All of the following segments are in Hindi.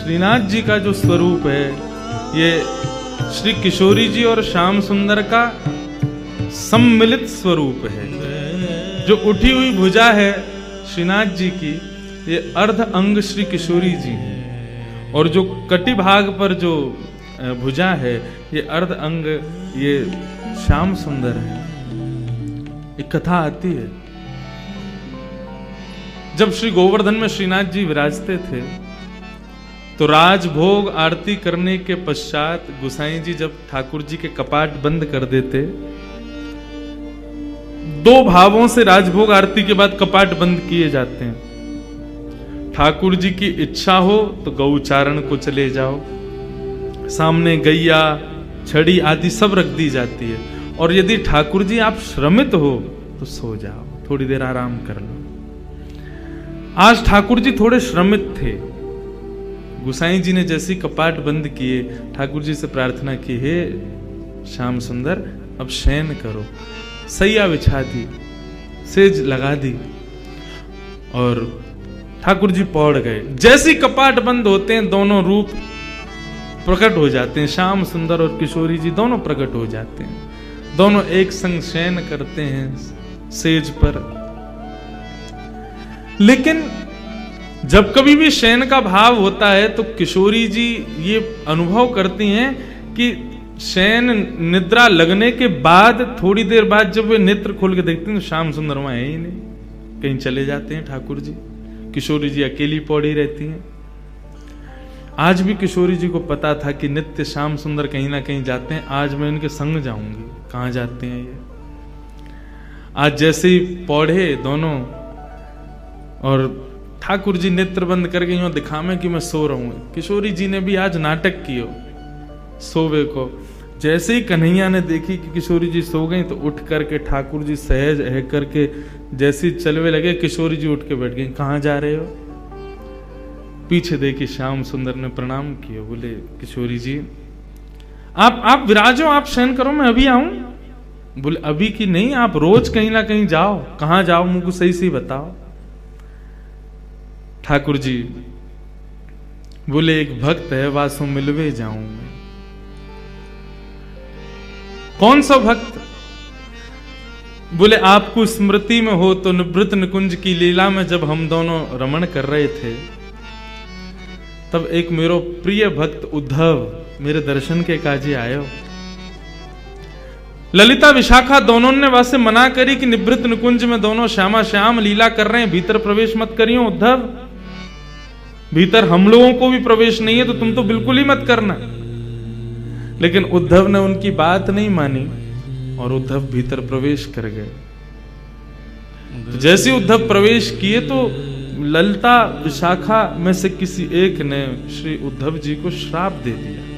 श्रीनाथ जी का जो स्वरूप है ये श्री किशोरी जी और श्याम सुंदर का सम्मिलित स्वरूप है। जो उठी हुई भुजा है श्रीनाथ जी की, ये अर्ध अंग श्री किशोरी जी है, और जो कटी भाग पर जो भुजा है ये अर्ध अंग ये श्याम सुंदर है। एक कथा आती है, जब श्री गोवर्धन में श्रीनाथ जी विराजते थे तो राजभोग आरती करने के पश्चात गोसाई जी जब ठाकुर जी के कपाट बंद कर देते, दो भावों से राजभोग आरती के बाद कपाट बंद किए जाते हैं। ठाकुर जी की इच्छा हो तो गौचारण को चले जाओ, सामने गैया छड़ी आदि सब रख दी जाती है, और यदि ठाकुर जी आप श्रमित हो तो सो जाओ, थोड़ी देर आराम कर लो। आज ठाकुर जी थोड़े श्रमित थे। गोसाई जी ने जैसी कपाट बंद किए, ठाकुर जी से प्रार्थना की, हे श्याम सुंदर अब शयन करो। सैया बिछा दी, सेज लगा दी, और ठाकुर जी पौड़ गए। जैसी कपाट बंद होते हैं दोनों रूप प्रकट हो जाते हैं, श्याम सुंदर और किशोरी जी दोनों प्रकट हो जाते हैं। दोनों एक संग शयन करते हैं सेज पर। लेकिन जब कभी भी शयन का भाव होता है तो किशोरी जी ये अनुभव करती हैं कि शयन निद्रा लगने के बाद थोड़ी देर बाद जब वे नेत्र खोल के देखते हैं तो श्याम सुंदर वहां है ही नहीं, कहीं चले जाते हैं ठाकुर जी। किशोरी जी अकेली पौड़ी रहती हैं। आज भी किशोरी जी को पता था कि नित्य श्याम सुंदर कहीं ना कहीं जाते हैं, आज मैं इनके संग जाऊंगी। कहां जाते हैं ये? आज जैसे ही पौढ़े दोनों और ठाकुर जी नेत्र बंद करके यूं दिखावे कि मैं सो रहा हूं। किशोरी जी ने भी आज नाटक किया सोवे को। जैसे ही कन्हैया ने देखी कि किशोरी जी सो गई तो उठ करके ठाकुर जी सहज है करके जैसे चलवे लगे, किशोरी जी उठ के बैठ गई। कहां जा रहे हो? पीछे देखी श्याम सुंदर ने प्रणाम किया, बोले किशोरी जी आप विराजो, आप शयन करो, मैं अभी आऊं। बोले अभी की नहीं, आप रोज कहीं ना कहीं जाओ। कहां जाओ मुझको सही से बताओ। ठाकुर जी बोले एक भक्त है, वासो मिलवे जाऊं मैं। कौन सा भक्त? बोले आपको स्मृति में हो तो निवृत्त निकुंज की लीला में जब हम दोनों रमण कर रहे थे तब एक मेरो प्रिय भक्त उद्धव मेरे दर्शन के काजे आयो। ललिता विशाखा दोनों ने वासे मना करी कि निवृत्त निकुंज में दोनों श्यामा श्याम लीला कर रहे हैं, भीतर प्रवेश मत करियो उद्धव। भीतर हम लोगों को भी प्रवेश नहीं है तो तुम तो बिल्कुल ही मत करना। लेकिन उद्धव ने उनकी बात नहीं मानी और उद्धव भीतर प्रवेश कर गए। तो जैसे उद्धव प्रवेश किए तो ललिता विशाखा में से किसी एक ने श्री उद्धव जी को श्राप दे दिया।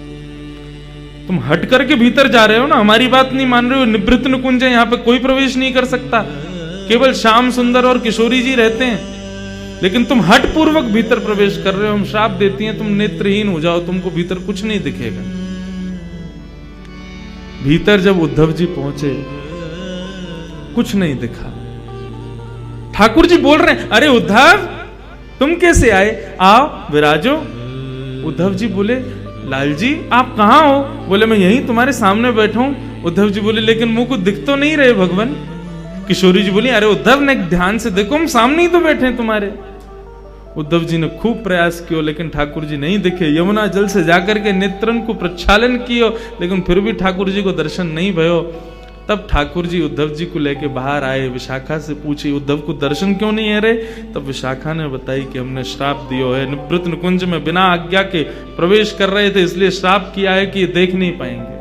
तुम हट करके भीतर जा रहे हो ना, हमारी बात नहीं मान रहे हो। निवृत्त निकुंज है, यहां पे कोई प्रवेश नहीं कर सकता, केवल श्याम सुंदर और किशोरी जी रहते हैं। लेकिन तुम हट पूर्वक भीतर प्रवेश कर रहे हो, हम श्राप देती हैं तुम नेत्रहीन हो जाओ, तुमको भीतर कुछ नहीं दिखेगा। भीतर जब उद्धव जी पहुंचे कुछ नहीं दिखा। ठाकुर जी बोल रहे हैं अरे उद्धव तुम कैसे आए, आओ विराजो। उद्धव जी बोले लाल जी आप कहां हो? बोले मैं यहीं तुम्हारे सामने बैठा हूं। उद्धव जी बोले लेकिन मुंह को दिख तो नहीं रहे भगवान। किशोरी जी बोली अरे उद्धव ने ध्यान से देखो, हम सामने ही तो बैठे हैं तुम्हारे। उद्धव जी ने खूब प्रयास किया लेकिन ठाकुर जी नहीं दिखे। यमुना जल से जाकर के नेत्रन को प्रक्षालन कियो लेकिन फिर भी ठाकुर जी को दर्शन नहीं भयो। तब ठाकुर जी उद्धव जी को लेके बाहर आए। विशाखा से पूछी उद्धव को दर्शन क्यों नहीं है रे? तब विशाखा ने बताई कि हमने श्राप दियो है, निवृत्त निकुंज में बिना आज्ञा के प्रवेश कर रहे थे इसलिए श्राप किया है कि ये देख नहीं पाएंगे।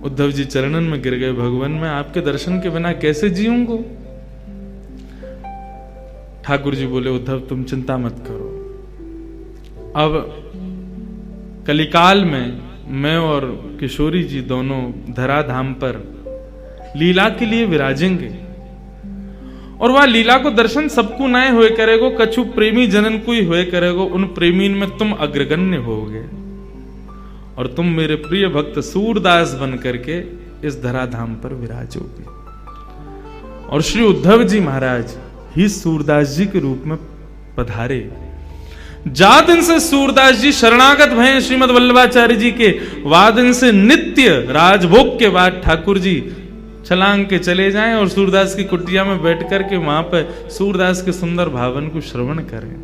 उद्धव जी चरणन में गिर गए, भगवान मैं आपके दर्शन के बिना कैसे जीऊंगा? ठाकुर जी बोले उद्धव तुम चिंता मत करो, अब कलिकाल में मैं और किशोरी जी दोनों धराधाम पर लीला के लिए विराजेंगे और वह लीला को दर्शन सबको नाय हुए करेगो, कछु प्रेमी जनन को ही हुए करेगो। उन प्रेमीन में तुम अग्रगण्य होगे और तुम मेरे प्रिय भक्त सूरदास बन करके इस धराधाम पर विराजोगे। और श्री उद्धव जी महाराज ही सूरदास जी के रूप में पधारे। जा दिन से सूरदास जी शरणागत भय श्रीमद वल्लभाचार्य जी के, वादन से नित्य राजभोग के बाद ठाकुर जी छलांग के चले जाएं और सूरदास की कुटिया में बैठ कर के वहां पर सूरदास के सुंदर भावन को श्रवण करें।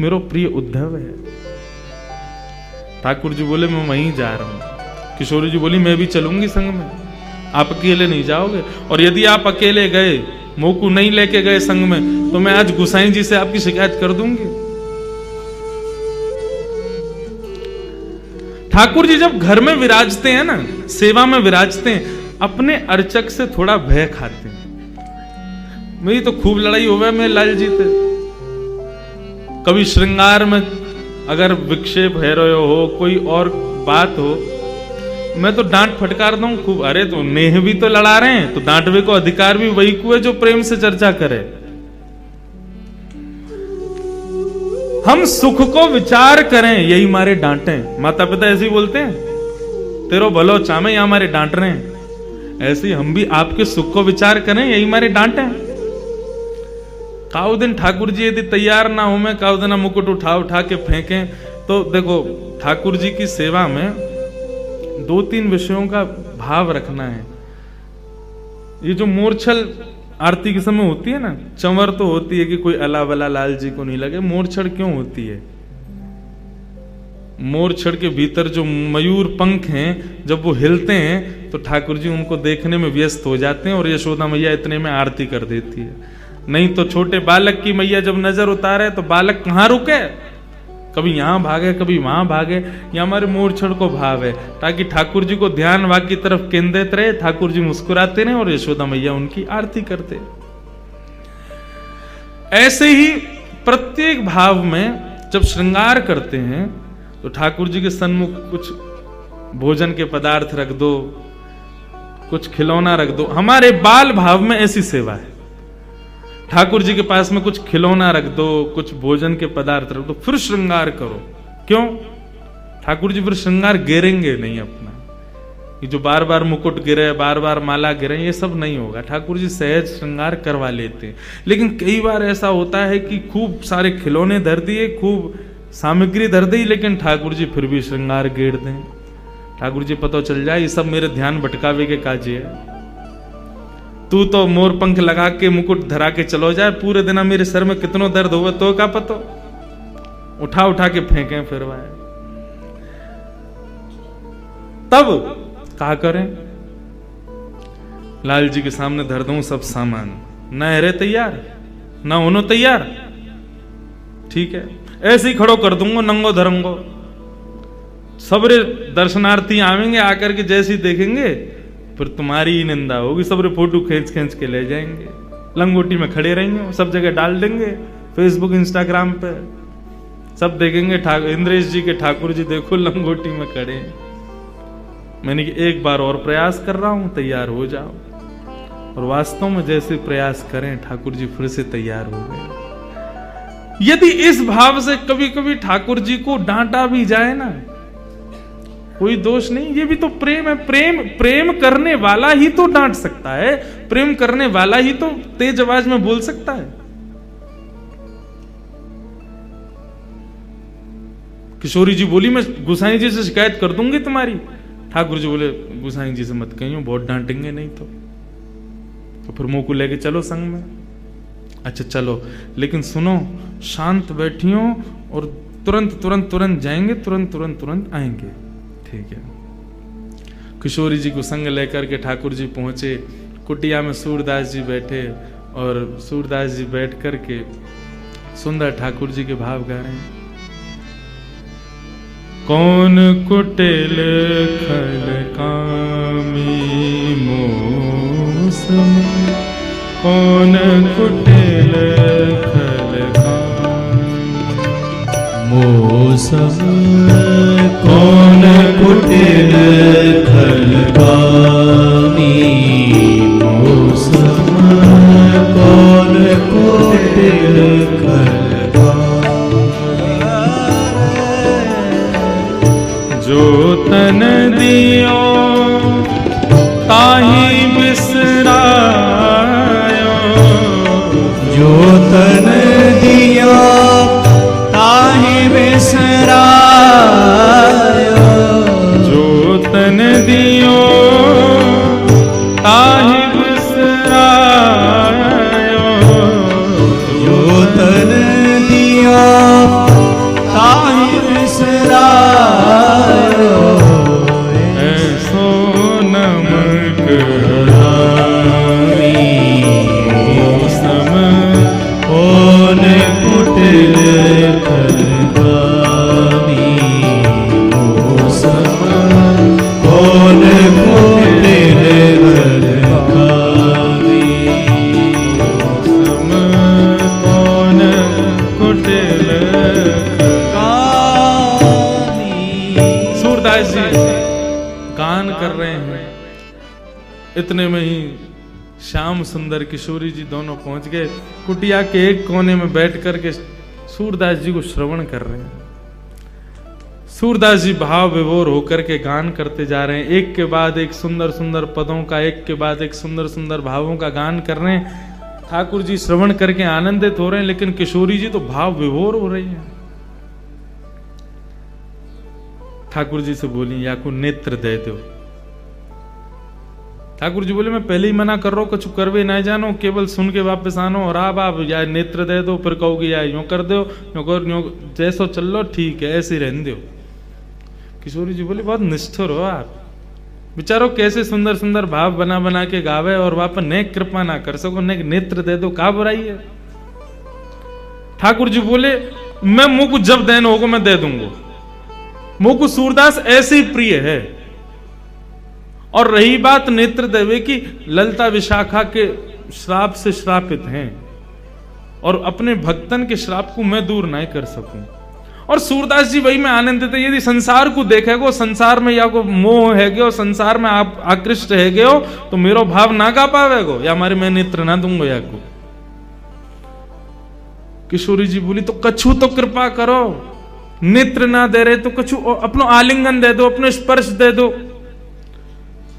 मेरो प्रिय उद्धव है। ठाकुर जी बोले मैं वहीं जा रहा हूं। किशोरी जी बोली मैं भी चलूंगी संग में, आप अकेले नहीं जाओगे, और यदि आप अकेले गए, मोकू नहीं लेके गए संग में, तो मैं आज गुसाई जी से आपकी शिकायत कर दूंगी। ठाकुर जी जब घर में विराजते हैं ना, सेवा में विराजते हैं, अपने अर्चक से थोड़ा भय खाते हैं। मेरी तो खूब लड़ाई हो गया मैं लाल जी से, कभी श्रृंगार में अगर विक्षेप है रहे हो, कोई और बात हो, मैं तो डांट फटकार दूं खूब। अरे तो नेह भी तो लड़ा रहे हैं, तो डांटवे को अधिकार भी वही को है जो प्रेम से चर्चा करे। हम सुख को विचार करें, यही हमारे डांटे। माता पिता ऐसे ही बोलते हैं, तेरो भलो चामे, या हमारे डांट रहे हैं। ऐसे हम भी आपके सुख को विचार करें, यही हमारे डांटे। काउ दिन ठाकुर जी यदि तैयार ना हो, मैं काउ दिन मुकुट उठा उठा के फेंकें, तो देखो ठाकुर जी की सेवा में 2-3 विषयों का भाव रखना है। ये जो मूर्छल आरती के समय होती है ना, चंवर तो होती है कि कोई अला वला लाल जी को नहीं लगे। मोरछड़ क्यों होती है? मोरछड़ के भीतर जो मयूर पंख हैं, जब वो हिलते हैं तो ठाकुर जी उनको देखने में व्यस्त हो जाते हैं और यशोदा मैया इतने में आरती कर देती है। नहीं तो छोटे बालक की मैया जब नजर उतारे तो बालक कहाँ रुके, कभी यहां भागे कभी वहां भागे। ये हमारे मोरछड़ को भाव है, ताकि ठाकुर जी को ध्यान वहां की तरफ केंद्रित रहे, ठाकुर जी मुस्कुराते रहे और यशोदा मैया उनकी आरती करते। ऐसे ही प्रत्येक भाव में जब श्रृंगार करते हैं तो ठाकुर जी के सन्मुख कुछ भोजन के पदार्थ रख दो, कुछ खिलौना रख दो। हमारे बाल भाव में ऐसी सेवा है, ठाकुर जी के पास में कुछ खिलौना रख दो, कुछ भोजन के पदार्थ रख दो, फिर श्रृंगार करो। क्यों? ठाकुर जी फिर श्रृंगार गिरेंगे नहीं अपना। ये जो बार बार मुकुट गिरे, बार बार माला गिरे, ये सब नहीं होगा। ठाकुर जी सहज श्रृंगार करवा लेते हैं। लेकिन कई बार ऐसा होता है कि खूब सारे खिलौने धर दिए, खूब सामग्री धर दी, लेकिन ठाकुर जी फिर भी श्रृंगार गिर दें। ठाकुर जी पता चल जाए ये सब मेरे ध्यान भटकावे के काजे है। तू तो मोर पंख लगा के मुकुट धरा के चलो जाए, पूरे दिन मेरे सर में कितनो दर्द होगा तो का पतो, उठा उठा के फेंके फिरवाए। तब कहा करें, लाल जी के सामने धर दूं सब सामान, न हरे तैयार न होनो तैयार, ठीक है, ऐसे ही खड़ो कर दूंगा नंगो धरंगो। सबरे दर्शनार्थी आवेंगे, आकर के जैसे ही देखेंगे फिर तुम्हारी ही निंदा होगी। सबरे फोटो खींच खींच के ले जाएंगे, लंगोटी में खड़े रहेंगे, सब जगह डाल देंगे, फेसबुक इंस्टाग्राम पे सब देखेंगे। इंद्रेश जी के ठाकुर जी देखो लंगोटी में खड़े हैं। मैंने कि एक बार और प्रयास कर रहा हूं, तैयार हो जाओ। और वास्तव में जैसे प्रयास करें ठाकुर जी फिर से तैयार हो गए। यदि इस भाव से कभी कभी ठाकुर जी को डांटा भी जाए ना, कोई दोष नहीं, ये भी तो प्रेम है। प्रेम करने वाला ही तो डांट सकता है, प्रेम करने वाला ही तो तेज आवाज में बोल सकता है। किशोरी जी बोली मैं गुसाई जी से शिकायत कर दूंगी तुम्हारी। ठाकुर जी बोले गुसाई जी से मत कहियो, बहुत डांटेंगे नहीं तो फिर मुंह को लेके चलो संग में। अच्छा चलो, लेकिन सुनो, शांत बैठियो और तुरंत जाएंगे, तुरंत आएंगे, ठीक है। किशोरी जी को संग लेकर के ठाकुर जी पहुंचे। कुटिया में सूरदास जी बैठे और सूरदास जी बैठ करके सुंदर ठाकुर जी के भाव गा रहे हैं। कौन कुटिल खल कामी मोसम, कौन कुटिल खल कामी मोसम, कौन कुटिल खल कामी मोसम, कौन कुटिल खल कामी। जो तन दियो ताहि बिसरायो, जो तन दिया ताहि बिसरायो, बिसरायो, जो तन दियो ताहि बिसरायो, जो तन दियो ताहि बिसरायो, ऐसो नमक मौसम कौन कुटिल खलगामी, मौसम कौन कुटिल खलगामी, मौसम कौन कुटिल खलगामी। सूरदास जी गान कर रहे हैं। इतने में ही श्याम सुंदर किशोरी जी दोनों पहुंच गए। कुटिया के एक कोने में बैठ करके सूरदास जी को श्रवण कर रहे हैं। सूरदास जी भाव विभोर होकर के गान करते जा रहे हैं। एक के बाद एक सुंदर सुंदर पदों का, एक के बाद एक सुंदर सुंदर भावों का गान कर रहे हैं। ठाकुर जी श्रवण करके आनंदित हो रहे हैं, लेकिन किशोरी जी तो भाव विभोर हो रही हैं। ठाकुर जी से बोली, या को नेत्र दे दो। ठाकुर जी बोले, मैं पहले ही मना कर रहा हूं, कुछ करवे ना जानो, केवल सुन के वापस आनो। और आप या नेत्र दे दो, फिर कहोगे या यूं कर दो, यूं कर, यूं जैसो चल लो, ठीक है, ऐसे ही रहने दो। किशोरी जी बोले, बहुत निष्ठुर हो आप, बेचारो कैसे सुंदर सुंदर भाव बना बना के गावे और वापस नेक कृपा ना कर सको, नेक नेत्र दे दो, का बुराई है। ठाकुर जी बोले, मैं मुंह को जब देना होगा मैं दे दूंगा। मुंह को सूरदास ऐसे ही प्रिय है। और रही बात नेत्र देवे की, ललिता विशाखा के श्राप से श्रापित हैं और अपने भक्तन के श्राप को मैं दूर नहीं कर सकूं। और सूरदास जी वही में आनंदित है। यदि संसार को देखेगो, संसार में या को मोह है गयो, संसार में आप आकृष्ट है गयो, तो मेरो भाव ना गा पावेगो, या हमारे मैं नेत्र ना दूंगो या को। किशोरी जी बोली, तो कछु तो कृपा करो, नेत्र ना दे रहे तो कछु अपनो आलिंगन दे दो, अपने स्पर्श दे दो।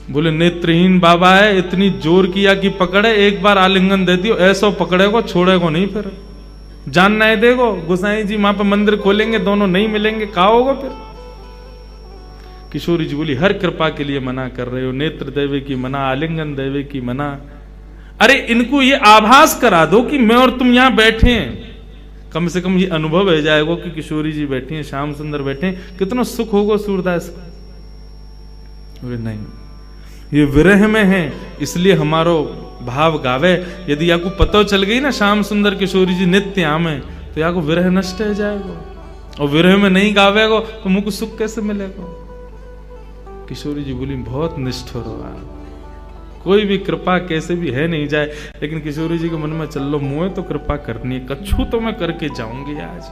बोले, नेत्रहीन बाबा है, इतनी जोर किया कि पकड़े, एक बार आलिंगन दे दियो, ऐसो पकड़ेगो छोड़ेगो नहीं, फिर जान नहीं देगो। गोसाई जी वहां पर मंदिर खोलेंगे, दोनों नहीं मिलेंगे, कहा होगा फिर। किशोरी जी बोली, हर कृपा के लिए मना कर रहे हो, नेत्र देवे की मना, आलिंगन देवे की मना। अरे इनको ये आभास करा दो कि मैं और तुम यहां बैठे हैं, कम से कम ये अनुभव हो जाएगा कि किशोरी जी बैठी हैं, श्याम सुंदर बैठे हैं, कितना सुख होगा सूरदास को। बोले, नहीं, ये विरह में है, इसलिए हमारो भाव गावे। यदि आपको पता चल गई ना श्याम सुंदर किशोरी जी नित्य आमे, तो या को विरह नष्ट हो जाएगा। और विरह में नहीं गावेगो तो मुझको सुख कैसे मिलेगा। किशोरी जी बोली, बहुत निष्ठुर हो आप, कोई भी कृपा कैसे भी है नहीं जाए। लेकिन किशोरी जी के मन में, चल लो मुझे तो कृपा करनी है, कछु तो मैं करके जाऊंगी आज।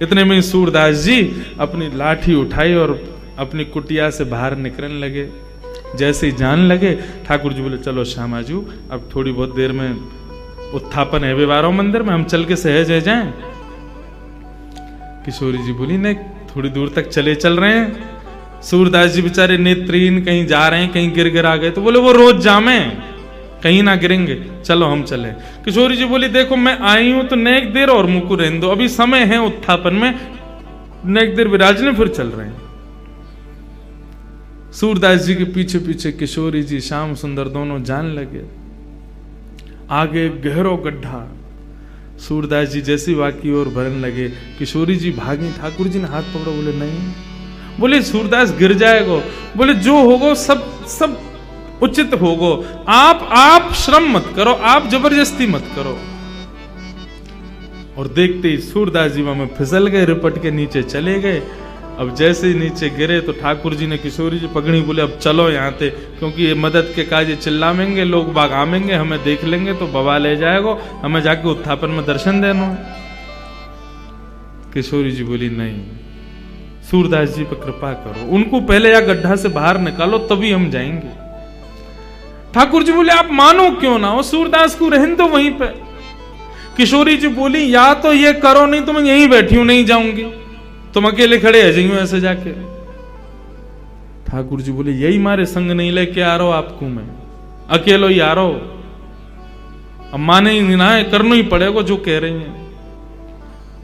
इतने में सूरदास जी अपनी लाठी उठाई और अपनी कुटिया से बाहर निकलने लगे। जैसे ही जान लगे, ठाकुर जी बोले, चलो श्यामाजू, अब थोड़ी बहुत देर में उत्थापन है व्यवहारों मंदिर में, हम चल के सहज है जाएं। किशोरी जी बोली, नहीं, थोड़ी दूर तक चल रहे हैं। सूरदास जी बेचारे नेत्रहीन, कहीं जा रहे हैं, कहीं गिर आ गए, तो बोले, वो रोज जामे, कहीं ना गिरेंगे, चलो हम चले। किशोरी जी बोली, देखो मैं आई हूं तो नेक देर और मुंह को रहने दो, अभी समय है उत्थापन में, नेक देर विराजने, फिर चल रहे हैं। सूरदास जी के पीछे पीछे किशोरी जी, श्याम सुंदर दोनों जान लगे। आगे गहरो गड्ढा, सूरदास जी जैसी वाकी ओर भरने लगे, किशोरी जी भागी। ठाकुर जी ने हाथ पकड़ो, बोले नहीं। बोले, सूरदास गिर जाएगो। बोले, जो होगो सब उचित होगो, आप श्रम मत करो, आप जबरदस्ती मत करो। और देखते ही सूरदास जी वहां में फिसल गए, रिपट के नीचे चले गए। अब जैसे ही नीचे गिरे तो ठाकुर जी ने किशोरी जी पकड़ी, बोले, अब चलो यहाँ से, क्योंकि ये मदद के काज चिल्लावेंगे, लोग बाग आमेंगे, हमें देख लेंगे तो बवा ले जाएगो, हमें जाके उत्थापन में दर्शन देना है। किशोरी जी बोली, नहीं, सूरदास जी पर कृपा करो, उनको पहले या गड्ढा से बाहर निकालो, तभी हम जाएंगे। ठाकुर जी बोले, आप मानो क्यों ना हो, सूरदास को रहने दो वहीं पे। किशोरी जी बोली, या तो ये करो, नहीं तो मैं यहीं बैठी हूं, नहीं जाऊंगी, तुम अकेले खड़े आ जाइयो ऐसे जाके। ठाकुर जी बोले, यही मारे संग नहीं लेके आ रहा हूं आपको, मैं अकेलो ही आ रहा हूं, अब माने ही ना है, करना ही पड़ेगा जो कह रही हैं।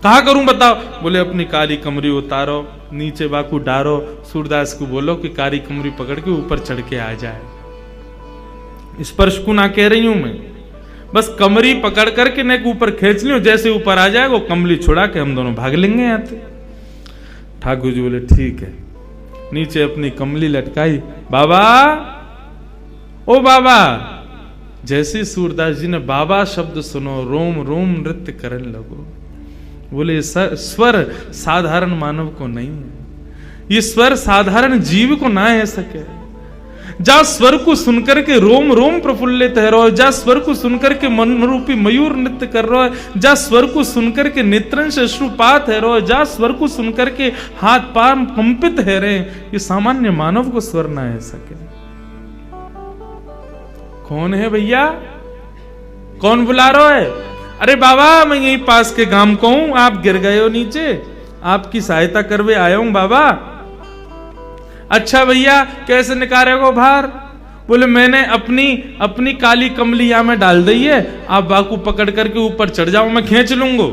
कहा करूं बताओ? बोले अपनी काली कमरी उतारो, नीचे बाकू डारो, सूरदास को बोलो कि काली कमरी पकड़ के ऊपर चढ़ के आ जाए। स्पर्श को ना कह रही हूं मैं, बस कमरी पकड़ करके नेक ऊपर खींच लियो, जैसे ऊपर आ जाए वो कमली छुड़ा के हम दोनों भाग लेंगे यहाँ से। ठाकुर जी बोले ठीक है। नीचे अपनी कमली लटकाई, बाबा ओ बाबा। जैसे सूरदास जी ने बाबा शब्द सुनो, रोम रोम नृत्य करने लगो। बोले स्वर साधारण मानव को नहीं है, ये स्वर साधारण जीव को ना है सके। जा स्वर को सुनकर के रोम रोम प्रफुल्लित है रो, जा स्वर को सुनकर के मन रूपी मयूर नृत्य कर रहा है, जा स्वर को सुनकर के नेत्रन से अश्रुपात है रो, जा स्वर को सुनकर के हाथ पांव कंपित है रे। ये सामान्य मानव को स्वर ना है सके। कौन है भैया? कौन बुला रहा है? अरे बाबा मैं यही पास के गांव को हूं, आप गिर गए हो नीचे, आपकी सहायता करवे आया हूं बाबा। अच्छा भैया कैसे निकालेगो बाहर? बोले मैंने अपनी काली कमली यहां में डाल दी है, आप बाकू पकड़ करके ऊपर चढ़ जाओ, मैं खींच लूंगा।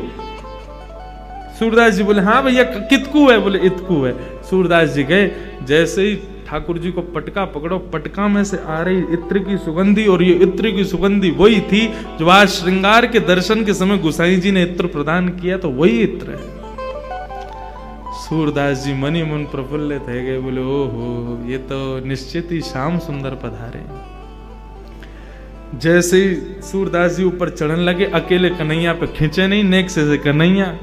सूरदास जी बोले हाँ भैया कितकू है? बोले इतकू है। सूरदास जी गए, जैसे ही ठाकुर जी को पटका पकड़ो, पटका में से आ रही इत्र की सुगंधी, और ये इत्र की सुगंधी वही थी जो आज श्रृंगार के दर्शन के समय गोसाई जी ने इत्र प्रदान किया, तो वही इत्र है। सूरदास जी मनी मन प्रफुल्लित है गए। बोले ओहो ये तो निश्चित ही श्याम सुंदर पधारे। जैसे ही सूरदास जी ऊपर चढ़ने लगे, अकेले कन्हैया पे खींचे नहीं, नेक से कन्हैया।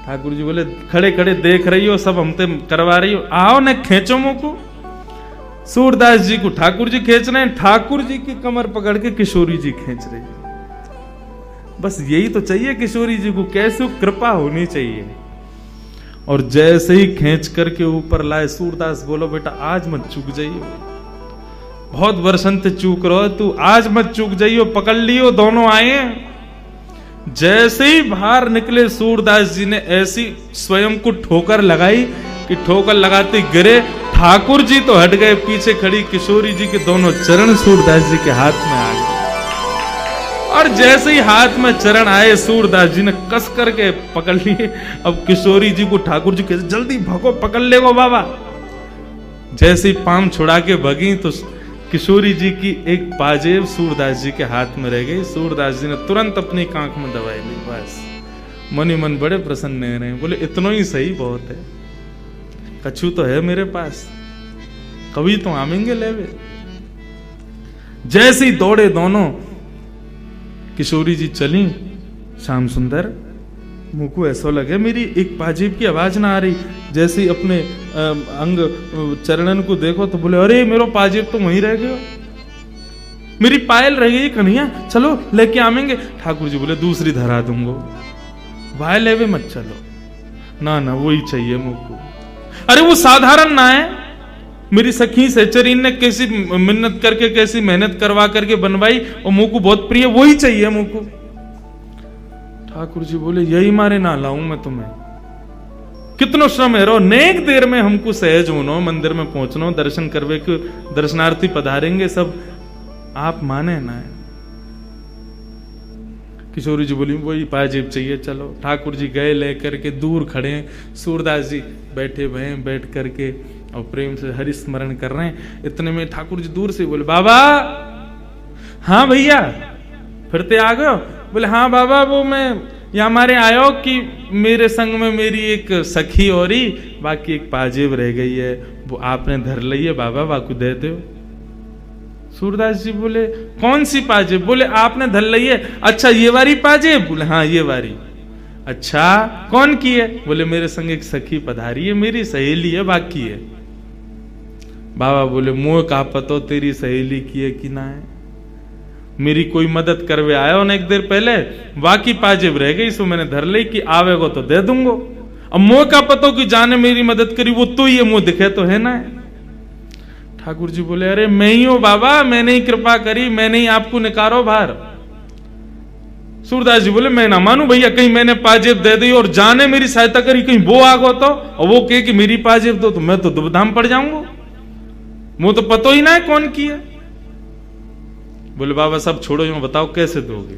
ठाकुर जी बोले खड़े खड़े देख रही हो, सब हमते करवा रही हो, आओ न खींचो मुझको। सूरदास जी को ठाकुर जी खींच रहे हैं, ठाकुर जी की कमर पकड़ के किशोरी जी खींच रही है। बस यही तो चाहिए किशोरी जी को, कैसे कृपा होनी चाहिए। और जैसे ही खींच करके ऊपर लाए, सूरदास बोलो बेटा आज मत चूक जाइयो, बहुत वर्षन से चूक रहो तू, आज मत चूक जाइयो, पकड़ लियो। दोनों आए, जैसे ही बाहर निकले सूरदास जी ने ऐसी स्वयं को ठोकर लगाई कि ठोकर लगाते गिरे। ठाकुर जी तो हट गए, पीछे खड़ी किशोरी जी के दोनों चरण सूरदास जी के हाथ में आ गए। और जैसे ही हाथ में चरण आए, सूरदास जी ने कस करके पकड़ लिए। अब किशोरी जी को ठाकुर जी कहते जल्दी भगो, पकड़ ले गो बाबा। जैसे ही पाम छुड़ा के भगी तो किशोरी जी की एक पाजेब सूरदास जी के हाथ में रह गई। सूरदास जी ने तुरंत अपनी कांख में दवाई ली। बस मनी मन बड़े प्रसन्न रहे, बोले इतना ही सही बहुत है, कछु तो है मेरे पास, कभी तो आमेंगे लेवे। जैसे ही दौड़े दोनों, किशोरी जी चली, श्याम सुंदर मुंह को ऐसा लगे मेरी एक पाजेब की आवाज ना आ रही। जैसे ही अपने अंग चरणन को देखो तो बोले अरे मेरो पाजेब तो वहीं रह गयो, मेरी पायल रह गई कन्हैया, चलो लेके आवेंगे। ठाकुर जी बोले दूसरी धरा दूंगो, वाय लेवे मत चलो, ना ना वही चाहिए मुझको। अरे वो साधारण ना है, मेरी सखी सहचरीन ने कैसी मिन्नत करके कैसी मेहनत करवा करके बनवाई, और मुंह को बहुत प्रिय, वही चाहिए मुझको। ठाकुर जी बोले यही मारे ना लाऊं मैं तुम्हें, कितनो श्रम है रो, नेक देर में हमको सहज होनो, मंदिर में पहुंचनो, दर्शन करवे के दर्शनार्थी पधारेंगे सब, आप माने ना है। किशोरी जी बोली वही पाजेब चाहिए, चलो। ठाकुर जी गए लेकर के, दूर खड़े सूरदास जी बैठे हुए, बैठ करके और प्रेम से हरि स्मरण कर रहे हैं। इतने में ठाकुर जी दूर से बोले बाबा। हाँ भैया फिरते आ गए? बोले हाँ बाबा, वो मैं यहाँ हमारे आयो कि मेरे संग में मेरी एक सखी और ही, बाकी एक पाजेब रह गई है, वो आपने धर ली है बाबा, बाकू दे दो। सूरदास जी बोले कौन सी पाजेब? बोले आपने धर ली है। अच्छा ये वाली पाजेब? बोले हाँ ये वाली। अच्छा कौन की है? बोले मेरे संग एक सखी पधारी है, मेरी सहेली है, बाकी है। बाबा बोले मोह का पतो तेरी सहेली की है कि ना है, मेरी कोई मदद करवे आयो ना एक देर पहले, बाकी पाजेब रह गई, सो मैंने धर ली कि आवेगो तो दे दूंगो। अब मोह का पतो कि जाने मेरी मदद करी, वो तो ये मुंह दिखे तो है ना। ठाकुर जी बोले अरे मैं ही हूं बाबा, मैंने ही कृपा करी, मैंने ही आपको निकारो बाहर। सूरदास जी बोले मैं ना मानू भैया, कहीं मैंने पाजेब दे दी और जाने मेरी सहायता करी, कहीं वो आगो तो, और वो कहे कि मेरी पाजेब दो, तो मैं तो दुबधाम पड़ जाऊंगा, मुझे तो पतो ही ना है कौन की है। बोले बाबा सब छोड़ो, यूं बताओ कैसे दोगे?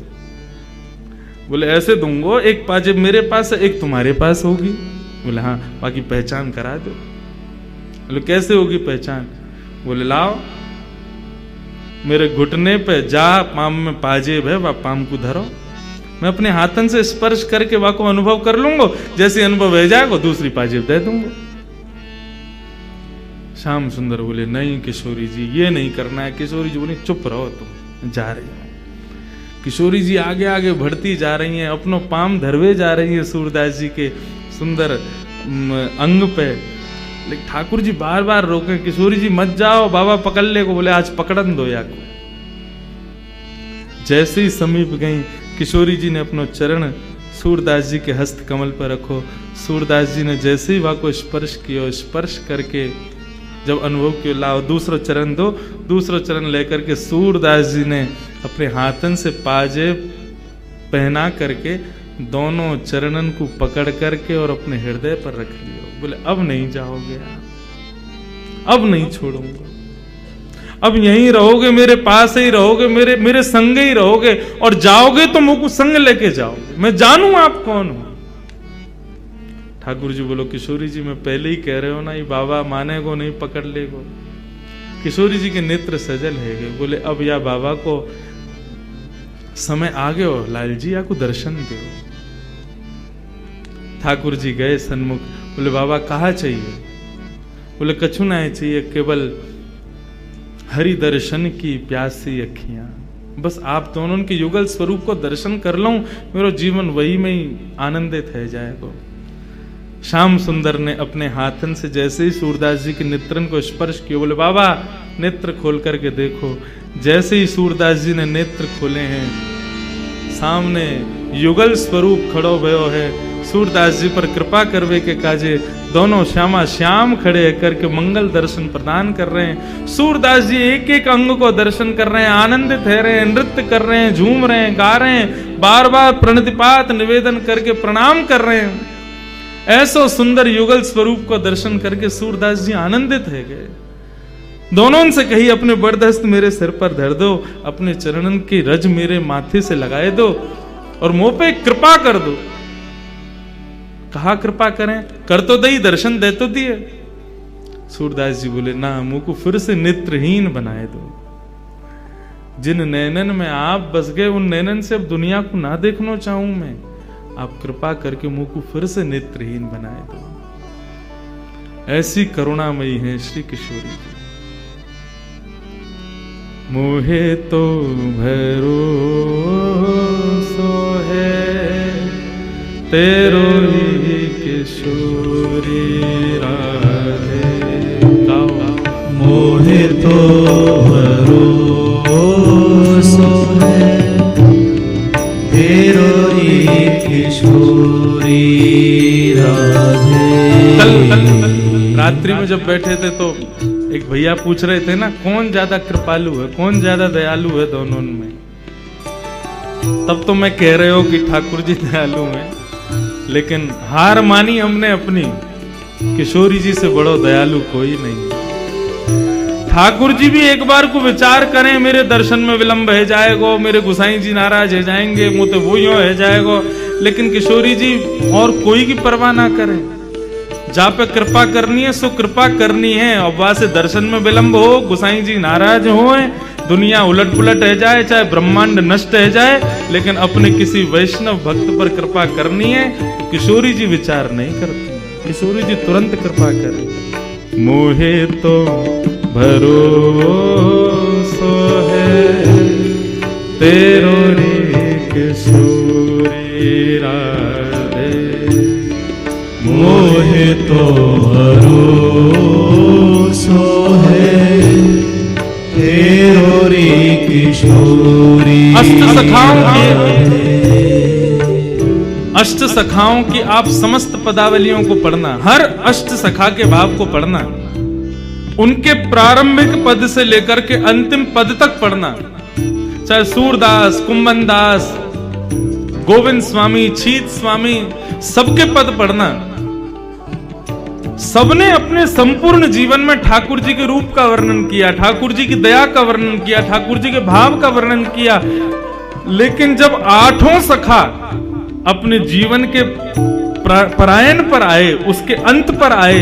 बोले ऐसे दूंगो, एक पाजेब मेरे पास है, एक तुम्हारे पास होगी। बोले हाँ, बाकी पहचान करा दो। बोले कैसे होगी पहचान? बोले लाओ, मेरे घुटने पे जा पाम में पाजेब है, वह पाम को धरो, मैं अपने हाथन से स्पर्श करके वह को अनुभव कर लूंगा, जैसे अनुभव हो जाएगा दूसरी पाजेब दे दूंगा। श्याम सुंदर बोले नहीं किशोरी जी, ये नहीं करना है। किशोरी जी बोले चुप रहो, तुम जा रही हो। किशोरी जी आगे आगे बढ़ती जा रही हैं, अपनो पाम धरवे जा रही है सूरदास जी के सुंदर अंग पे। लेकिन ठाकुर जी बार बार रोके, किशोरी जी मत जाओ, बाबा पकड़ ले को। बोले आज पकड़न दो या को। जैसे ही समीप गई, किशोरी जी ने अपनो चरण सूरदास जी के हस्त कमल पर रखो। सूरदास जी ने जैसे ही वह को स्पर्श किया, स्पर्श करके जब अनुभव किया, लाओ दूसरा चरण दो। दूसरा चरण लेकर के सूरदास जी ने अपने हाथन से पाजेब पहना करके दोनों चरणन को पकड़ करके और अपने हृदय पर रख लिया। बोले अब नहीं जाओगे आप, अब नहीं छोड़ूंगा, अब यहीं रहोगे, मेरे पास ही रहोगे, मेरे संग ही रहोगे, और जाओगे तो मुझको संग लेके जाओगे, मैं जानू आप कौन हो। ठाकुर जी बोलो किशोरी जी मैं पहले ही कह रहे हो ना, ये बाबा माने को नहीं पकड़ ले को। किशोरी जी के नेत्र सजल है गए। बोले अब या बाबा को समय आ गए हो, लाल जी या को दर्शन दो। ठाकुर जी गए सन्मुख। बोले बाबा कहा चाहिए? बोले कछु नहीं चाहिए, केवल हरि दर्शन की प्यासी अखियां, बस आप दोनों के युगल स्वरूप को दर्शन कर लूं, मेरा जीवन वही में ही आनंदित है जाएगा। श्याम सुंदर ने अपने हाथन से जैसे ही सूरदास जी के नेत्रन को स्पर्श किया, बोले बाबा नेत्र खोल करके देखो। जैसे ही सूरदास जी ने नेत्र खोले हैं, सामने युगल स्वरूप खड़ो भयो है। सूरदास जी पर कृपा करवे के काजे दोनों श्यामा श्याम खड़े करके मंगल दर्शन प्रदान कर रहे हैं। सूरदास जी एक एक अंग को दर्शन कर रहे हैं, आनंदित है रहे हैं, नृत्य कर रहे हैं, झूम रहे हैं, गा रहे हैं, बार बार प्रणतिपात निवेदन करके प्रणाम कर रहे हैं। ऐसो सुंदर युगल स्वरूप को दर्शन करके सूरदास जी आनंदित है गए। दोनों से कही अपने बरदस्त मेरे सिर पर धर दो, अपने चरणन की रज मेरे माथे से लगाए दो और मुंह पे कृपा कर दो। कहा कृपा करें? कर तो दई, दर्शन दे तो दिए। सूरदास जी बोले ना, मुंह को फिर से नेत्रहीन बनाए दो। जिन नैनन में आप बस गए, उन नैनन से अब दुनिया को ना देखना चाहूं मैं। आप कृपा करके मुंह को फिर से नेत्रहीन बनाए दो। ऐसी करुणामयी है श्री किशोरी जी। मोहे तो भरोसो है तेरो ही किशोरी राधे। मोहे तो भरोसो है तेरो ही किशोरी राधे। कल रात्रि में जब बैठे थे तो एक भैया पूछ रहे थे ना, कौन ज्यादा कृपालु है, कौन ज्यादा दयालु है दोनों में। तब तो मैं कह रहे हो कि ठाकुर जी दयालु हैं, लेकिन हार मानी हमने अपनी, किशोरी जी से बड़ो दयालु कोई नहीं। ठाकुर जी भी एक बार को विचार करें, मेरे दर्शन में विलंब है जाएगो, मेरे गुसाई जी नाराज है जाएंगे, मुँह तो वो यूं है जाएगो। लेकिन किशोरी जी और कोई की परवाह ना करें, जहाँ पे कृपा करनी है सो कृपा करनी है। और वहां से दर्शन में विलंब हो, गुसाई जी नाराज हो, दुनिया उलट पुलट रह जाए, चाहे ब्रह्मांड नष्ट रह जाए, लेकिन अपने किसी वैष्णव भक्त पर कृपा करनी है तो किशोरी जी विचार नहीं करती। किशोरी जी तुरंत कृपा करें। मोहे तो भरोसो है तेरो रे किशोरी राधे। मोहे तो भरोसो है तेरो रे किशोरी। अष्ट सखाओं की आप समस्त पदावलियों को पढ़ना, हर अष्ट सखा के भाव को पढ़ना, उनके प्रारंभिक पद से लेकर के अंतिम पद तक पढ़ना। चाहे सूरदास, कुंभनदास, गोविंद स्वामी, छीत स्वामी, सबके पद पढ़ना। सबने अपने संपूर्ण जीवन में ठाकुर जी के रूप का वर्णन किया, ठाकुर जी की दया का वर्णन किया, ठाकुर जी के भाव का वर्णन किया। लेकिन जब आठों सखा अपने जीवन के परायण पर आए, उसके अंत पर आए,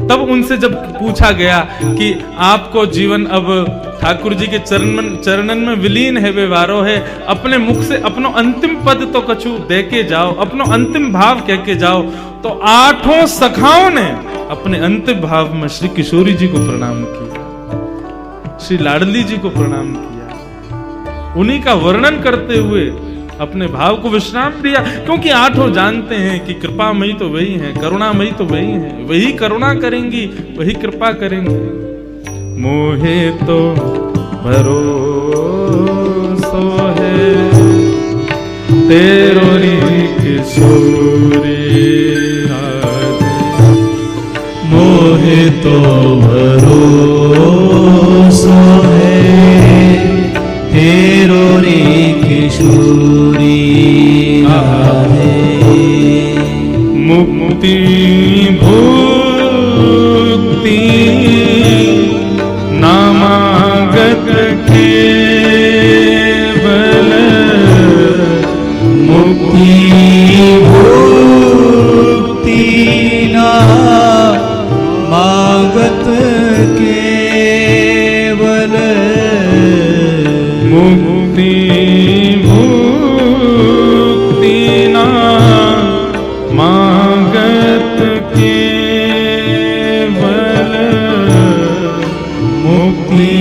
तब उनसे जब पूछा गया कि आपको जीवन अब ठाकुर जी के चरणन में विलीन है, व्यवहारो है, अपने मुख से अपनो अंतिम पद तो कछु दे के जाओ, अपनो अंतिम भाव कह के जाओ। तो आठों सखाओं ने अपने अंतिम भाव में श्री किशोरी जी को प्रणाम किया, श्री लाडली जी को प्रणाम किया, उन्हीं का वर्णन करते हुए अपने भाव को विश्राम दिया। क्योंकि आठों जानते हैं कि कृपामयी तो वही है, करुणामयी तो वही है, वही करुणा करेंगी, वही कृपा करेंगी। मोहे तो भरोसो है तेरो री किशोरी राधे, मोहे तो भरोसो है तेरो रे किशोरी राधे। मुक्ति भुक्ति नामागत केवल, मुक्ति भुक्ति नामागत केवल, मुक्ति भुक्ति नामागत केवल, मुक्ति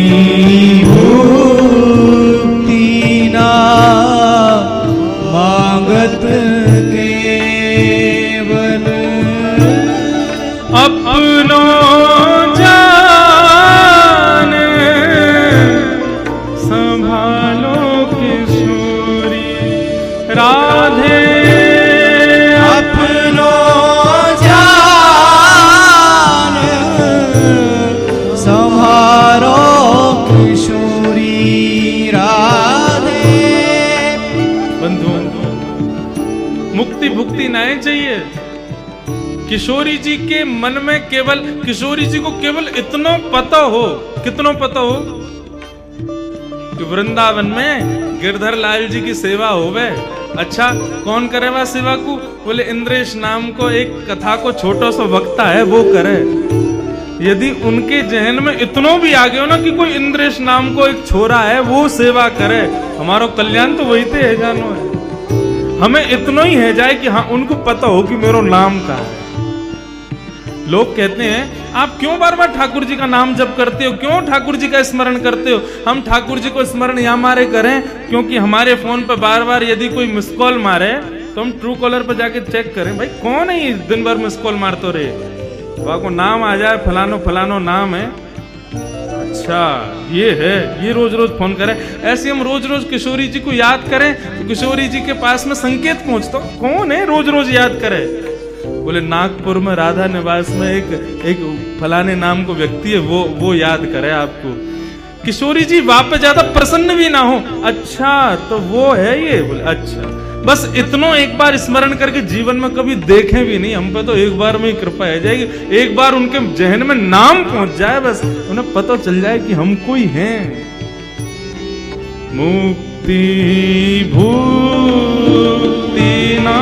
भुक्ति नामागत केवल। अपनो जान संभालो किशोरी राधे, अपनो जान संभारो किशोरी राधे। बंधु मुक्ति भुक्ति नहीं चाहिए। किशोरी जी के मन में केवल, किशोरी जी को केवल इतना पता हो, कितना पता हो कि वृंदावन में गिरधर लाल जी की सेवा होवे। अच्छा कौन करेगा सेवा को? बोले इंद्रेश नाम को एक कथा को छोटा सा वक्ता है वो करे। यदि उनके जहन में इतना भी आ गया ना कि कोई इंद्रेश नाम को एक छोरा है वो सेवा करे, हमारा कल्याण तो वही थे है जानो है। हमें इतना ही है जाए कि हाँ उनको पता हो कि मेरा नाम का है। लोग कहते हैं आप क्यों बार बार ठाकुर जी का नाम जप करते हो, क्यों ठाकुर जी का स्मरण करते हो? हम ठाकुर जी को स्मरण या मारे करें क्योंकि हमारे फोन पर बार बार यदि कोई मिस कॉल मारे तो हम ट्रू कॉलर पर जाके चेक करें भाई कौन है ये दिन भर मिस कॉल मारते रहे, वहां को नाम आ जाए फलानो फलानो नाम है, अच्छा ये है, ये रोज रोज फोन करें। ऐसे हम रोज रोज किशोरी जी को याद करें तो किशोरी जी के पास में संकेत पहुंचता कौन है रोज रोज याद करे? बोले नागपुर में राधा निवास में एक फलाने नाम को व्यक्ति है वो याद करे आपको। किशोरी जी वहां पे ज्यादा प्रसन्न भी ना हो, अच्छा तो वो है ये, बोले अच्छा बस इतना एक बार स्मरण करके जीवन में कभी देखें भी नहीं, हम पे तो एक बार में ही कृपा है जाएगी। एक बार उनके जहन में नाम पहुंच जाए बस उन्हें पता चल जाए कि हम कोई हैं। मुक्ति भुक्ति ना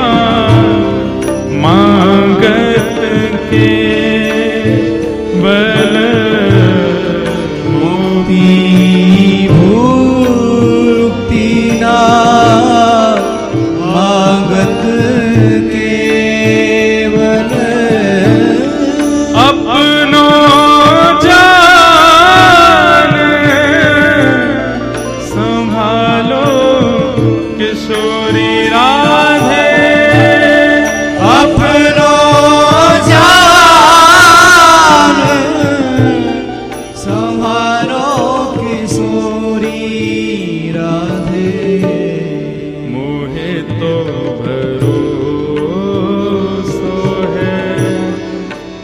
मांगत के बल, मुक्ति भुक्ति ना मांगत केवल, अपनो जान संभालो किशोरी राधे, अपनो जान संभालो किशोरी राधे। मोहे तो भरोसो है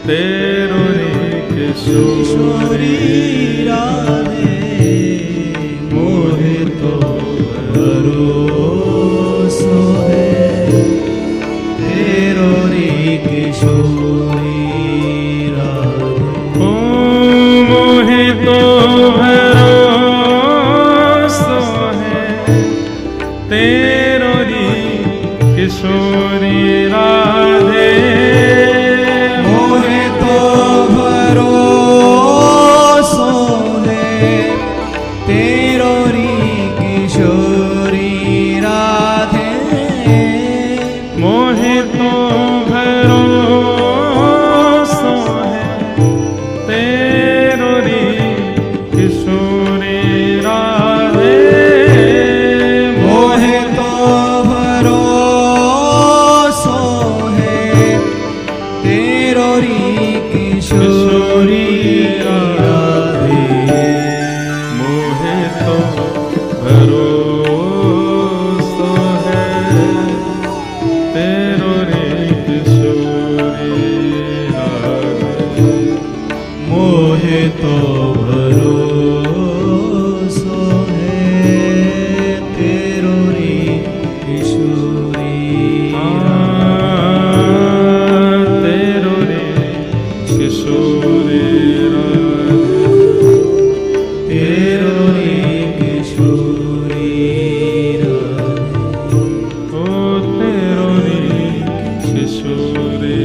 तेरो रे किशोरी राधे, मोहे तो भरोसो है तेरो रे किशोरी राधे। ओ मोहे तो भरोसो है किशोरी राधे मोहे तो भरोसा है तेरो रे किशोरी राधे। मोहे तो भरोसा है तेरो रे किशोरी तेरो रे किशोरी तेरो रे किशोरी ओ तेरो रे किशोरी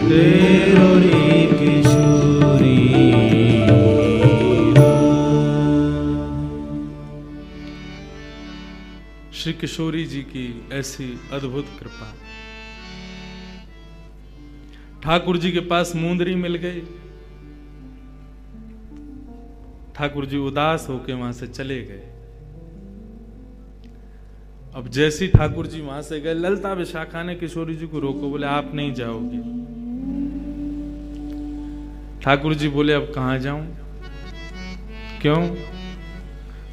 तेरो रे किशोरी। श्री किशोरी जी की ऐसी अद्भुत कृपा। ठाकुर जी के पास मुंदरी मिल गई। ठाकुर जी उदास होकर वहां से चले गए। अब जैसी ठाकुर जी वहां से गए, ललता विशाखा ने किशोरी जी को रोको, बोले आप नहीं जाओगे। ठाकुर जी बोले अब कहां जाऊं? क्यों?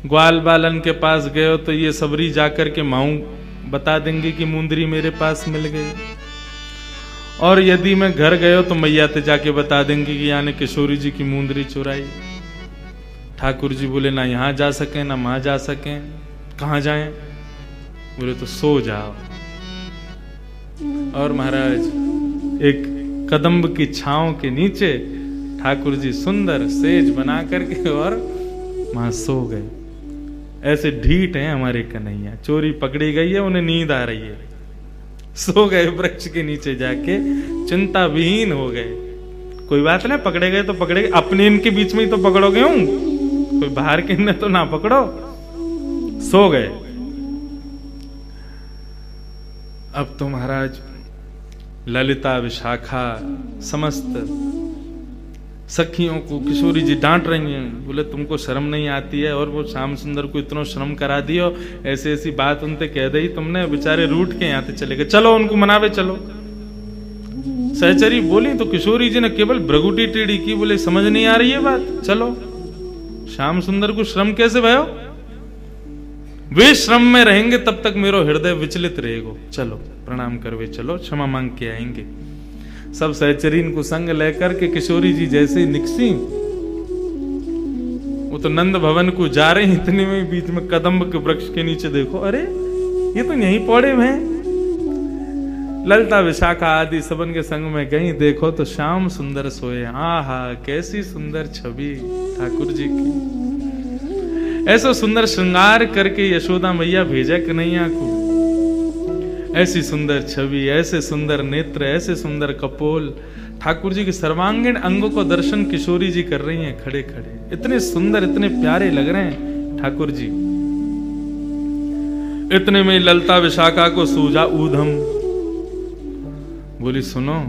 ग्वाल बालन के पास गए हो तो ये सबरी जाकर के माऊ बता देंगे कि मुंदरी मेरे पास मिल गई, और यदि मैं घर गए तो मैया ते जाके बता देंगे कि यानी किशोरी जी की मुंदरी चुराई। ठाकुर जी बोले ना यहां जा सके ना वहां जा सके, कहां जाएं? बोले तो सो जाओ। और महाराज एक कदम्ब की छांव के नीचे ठाकुर जी सुंदर सेज बना करके और वहां सो गए। ऐसे ढीठ हैं हमारे कन्हैया, चोरी पकड़ी गई है, उन्हें नींद आ रही है, सो गए वृक्ष के नीचे जाके, चिंता विहीन हो गए। कोई बात नहीं, पकड़े गए तो पकड़े गए, अपने इनके बीच में ही तो पकड़ोगे, हूं कोई बाहर के इन्हें तो ना पकड़ो। सो गए। अब तो महाराज ललिता विशाखा समस्त सखियों को किशोरी जी डांट रही हैं, बोले तुमको शर्म नहीं आती है, और वो श्याम सुंदर को इतना श्रम करा दियो, ऐसी ऐसी बात उनसे कह दी तुमने, बेचारे रूठ के यहाँ से चले गए, चलो उनको मनावे चलो। सहचरी बोली तो किशोरी जी ने केवल भ्रगुटी टेढ़ी की, बोले समझ नहीं आ रही है बात, चलो। श्याम सुंदर को श्रम कैसे भयो? वे श्रम में रहेंगे तब तक मेरो हृदय विचलित रहेगा, चलो प्रणाम करवे चलो, क्षमा मांग के आएंगे। सब सहचरीन को संग लेकर के किशोरी जी जैसे निकसी, वो तो नंद भवन को जा रहे हैं, इतने में बीच में कदम्ब के वृक्ष के नीचे देखो, अरे ये तो यहीं पौड़े में। ललिता विशाखा आदि सबन के संग में गई, देखो तो श्याम सुंदर सोए। आहा कैसी सुंदर छवि ठाकुर जी की। ऐसा सुंदर श्रृंगार करके यशोदा मैया भेजा कन्हैया को, ऐसी सुंदर छवि, ऐसे सुंदर नेत्र, ऐसे सुंदर कपोल, ठाकुर जी के सर्वांगीण अंगों को दर्शन किशोरी जी कर रही हैं खड़े खड़े। इतने सुंदर, इतने प्यारे लग रहे हैं ठाकुर जी। इतने में ललिता विशाखा को सूझा ऊधम, बोली सुनो,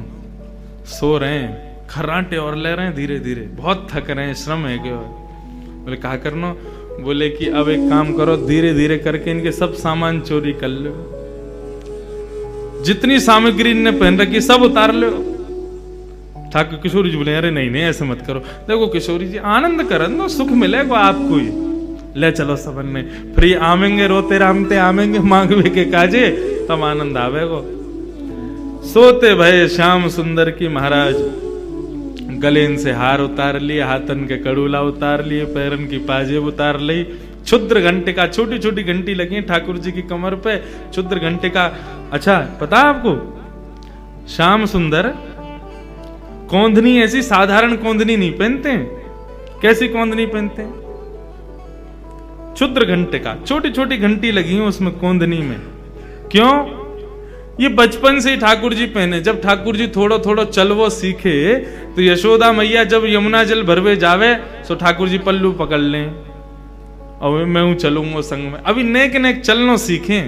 सो रहे हैं, खर्राटे और ले रहे हैं धीरे धीरे, बहुत थक रहे हैं, श्रम है क्या? बोले कहा करना? बोले कि अब एक काम करो, धीरे धीरे करके इनके सब सामान चोरी कर लो, जितनी सामग्री इनने पहन रखी सब उतार लो। ठाकुर किशोरी जी बोले अरे नहीं नहीं ऐसे मत करो, देखो किशोरी जी आनंद करन दो, सुख मिलेगा आपको ही, ले चलो सबन में, फिर आवेंगे रोते रामते आवेंगे मांगवे के काजे, तब आनंद आवेगो। सोते भये श्याम सुंदर की महाराज गलेन से हार उतार लिए, हाथन के कड़ूला उतार लिए, पैरन की पाजेब उतार ली, क्षुद्र घंटे का, छोटी छोटी घंटी लगी ठाकुर जी की कमर पे, क्षुद्र घंटे का। अच्छा पता आपको श्याम सुंदर कौंधनी ऐसी साधारण कौंधनी नहीं पहनते, कैसी कौंधनी पहनते? क्षुद्र घंटे का, छोटी छोटी घंटी लगी है उसमें कौंधनी में। क्यों? ये बचपन से ही ठाकुर जी पहने। जब ठाकुर जी थोड़ा थोड़ा चलवो सीखे तो यशोदा मैया जब यमुना जल भरवे जावे तो ठाकुर जी पल्लू पकड़ लें और मैं हूं चलूंगा संग में। अभी नेक नेक चलना सीखे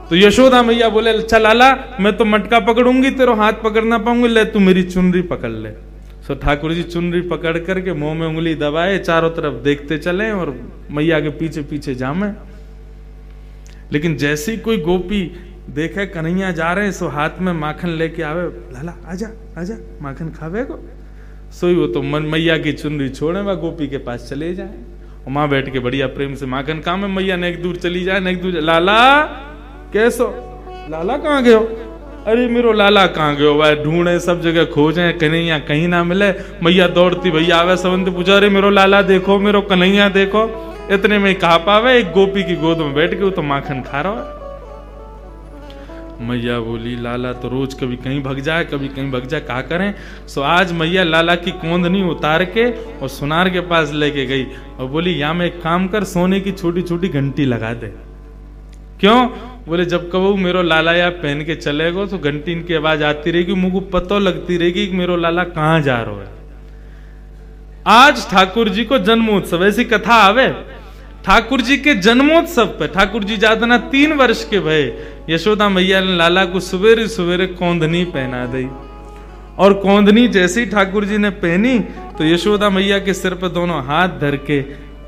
तो यशोदा मैया बोले चल आला, मैं तो मटका पकड़ूंगी, तेरा हाथ पकड़ ना पाऊंगी, ले तू मेरी चुनरी पकड़ ले। सो ठाकुर जी चुनरी पकड़ करके मुंह में उंगली दबाए, चारों तरफ देखते चले और मैया के पीछे पीछे जामे। लेकिन जैसी कोई गोपी देखे कन्हैया जा रहे हैं, सो हाथ में माखन लेके आवे, लाला आजा आजा माखन खावे को। सोई वो तो मन मैया की चुनरी छोड़े वह गोपी के पास चले जाए, और माँ बैठ के बढ़िया प्रेम से माखन काम है। मैया ने एक दूर चली जाए, ने एक दूर, लाला कैसो, लाला कहाँ गयो, अरे मेरो लाला कहाँ गयो, वह ढूंढे सब जगह खोजे, कन्हैया कहीं ना मिले। मैया दौड़ती भैया आवे, सबंत पूछा, अरे मेरो लाला देखो, मेरो कन्हैया देखो। इतने में कहा पावे एक गोपी की गोद में बैठ के वो तो माखन खा रहा है। मैया बोली, लाला तो रोज कभी कहीं भग जाए, कभी कहीं भग जाए, क्या करें। सो आज मैया लाला की कोंदनी उतार के और सुनार के पास लेके गई और बोली, यहाँ में एक काम कर, सोने की छोटी छोटी घंटी लगा दे। क्यों? बोले जब कबू मेरो लाला या पहन के चलेगो तो घंटी इनकी आवाज आती रहेगी, मुझको पतो लगती रहेगी कि मेरो लाला कहाँ जा रहा है। आज ठाकुर जी को जन्मोत्सव, ऐसी कथा आवे, ठाकुर जी के जन्मोत्सव पे ठाकुर जी जातना 3 वर्ष के भय, यशोदा मैया ने लाला को सवेरे सवेरे कोंदनी पहना दी। और कोंदनी जैसे ही ठाकुर जी ने पहनी तो यशोदा मैया के सिर पर दोनों हाथ धर के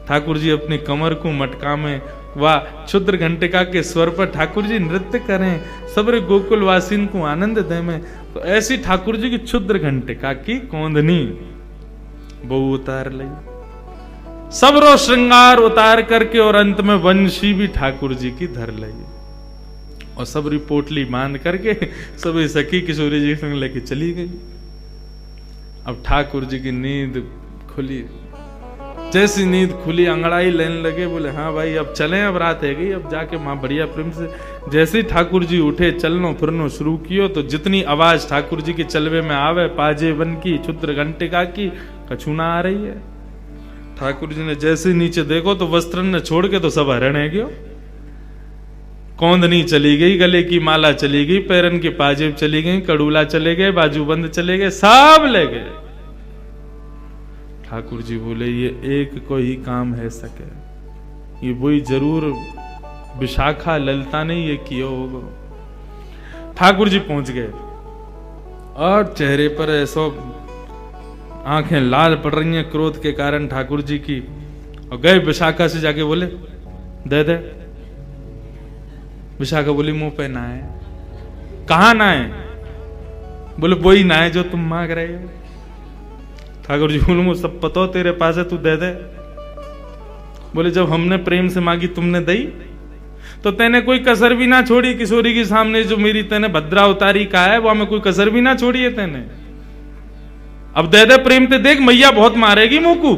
ठाकुर जी अपनी कमर को मटका में व क्षुद्र घंटिका के स्वर पर ठाकुर जी नृत्य करें, सबरे गोकुल वासीन को आनंद दे में। तो ऐसी ठाकुर जी की क्षुद्र घंटिका की कोंदनी बहु उतार ली, सबरो श्रृंगार उतार करके, और अंत में वंशी भी ठाकुर जी की धर ली, और सबरी पोटली बांध करके सभी सखी किशोरी जी संग लेके चली गई। अब ठाकुर जी की नींद खुली, जैसी नींद खुली अंगड़ाई लेने लगे, बोले हाँ भाई अब चलें, अब रात है गई, अब जाके माँ बढ़िया प्रेम से। जैसे ही ठाकुर जी उठे, चलनो फिरनो शुरू कियो, तो जितनी आवाज ठाकुर जी के चलवे में आवे, पाजे वन की, क्षुद्र घंटिका की, कछु ना आ रही है। ठाकुर जी ने जैसे नीचे देखो तो वस्त्रन ने छोड़ के तो सब हरण है गयो। कोंदनी चली गई, गले की माला चली गई, पैरन की पाजेब चली गई, कड़ूला चले गए, बाजूबंद चले गए, सब ले गए। ठाकुर जी बोले, ये एक को ही काम है सके, ये वही जरूर विशाखा ललिता ने ये किया होगा। ठाकुर जी पहुंच गए और चेहरे पर ऐसा आंखें लाल पड़ रही हैं क्रोध के कारण ठाकुर जी की, और गए विशाखा से जाके बोले, दे दे। विशाखा बोली, मुंह पे ना है। कहां ना है? बोले वही ना है जो तुम मांग रहे हो। ठाकुर जी बोले, मुझे सब पता हो तेरे पास है, तू दे दे। बोले जब हमने प्रेम से मांगी तुमने दी, तो तेने कोई कसर भी ना छोड़ी किशोरी के सामने, जो मेरी तेने भद्रा उतारी का है वो हमें कोई कसर भी ना छोड़ी है तेने। अब दे दे प्रेम ते, देख मैया बहुत मारेगी मुंह को,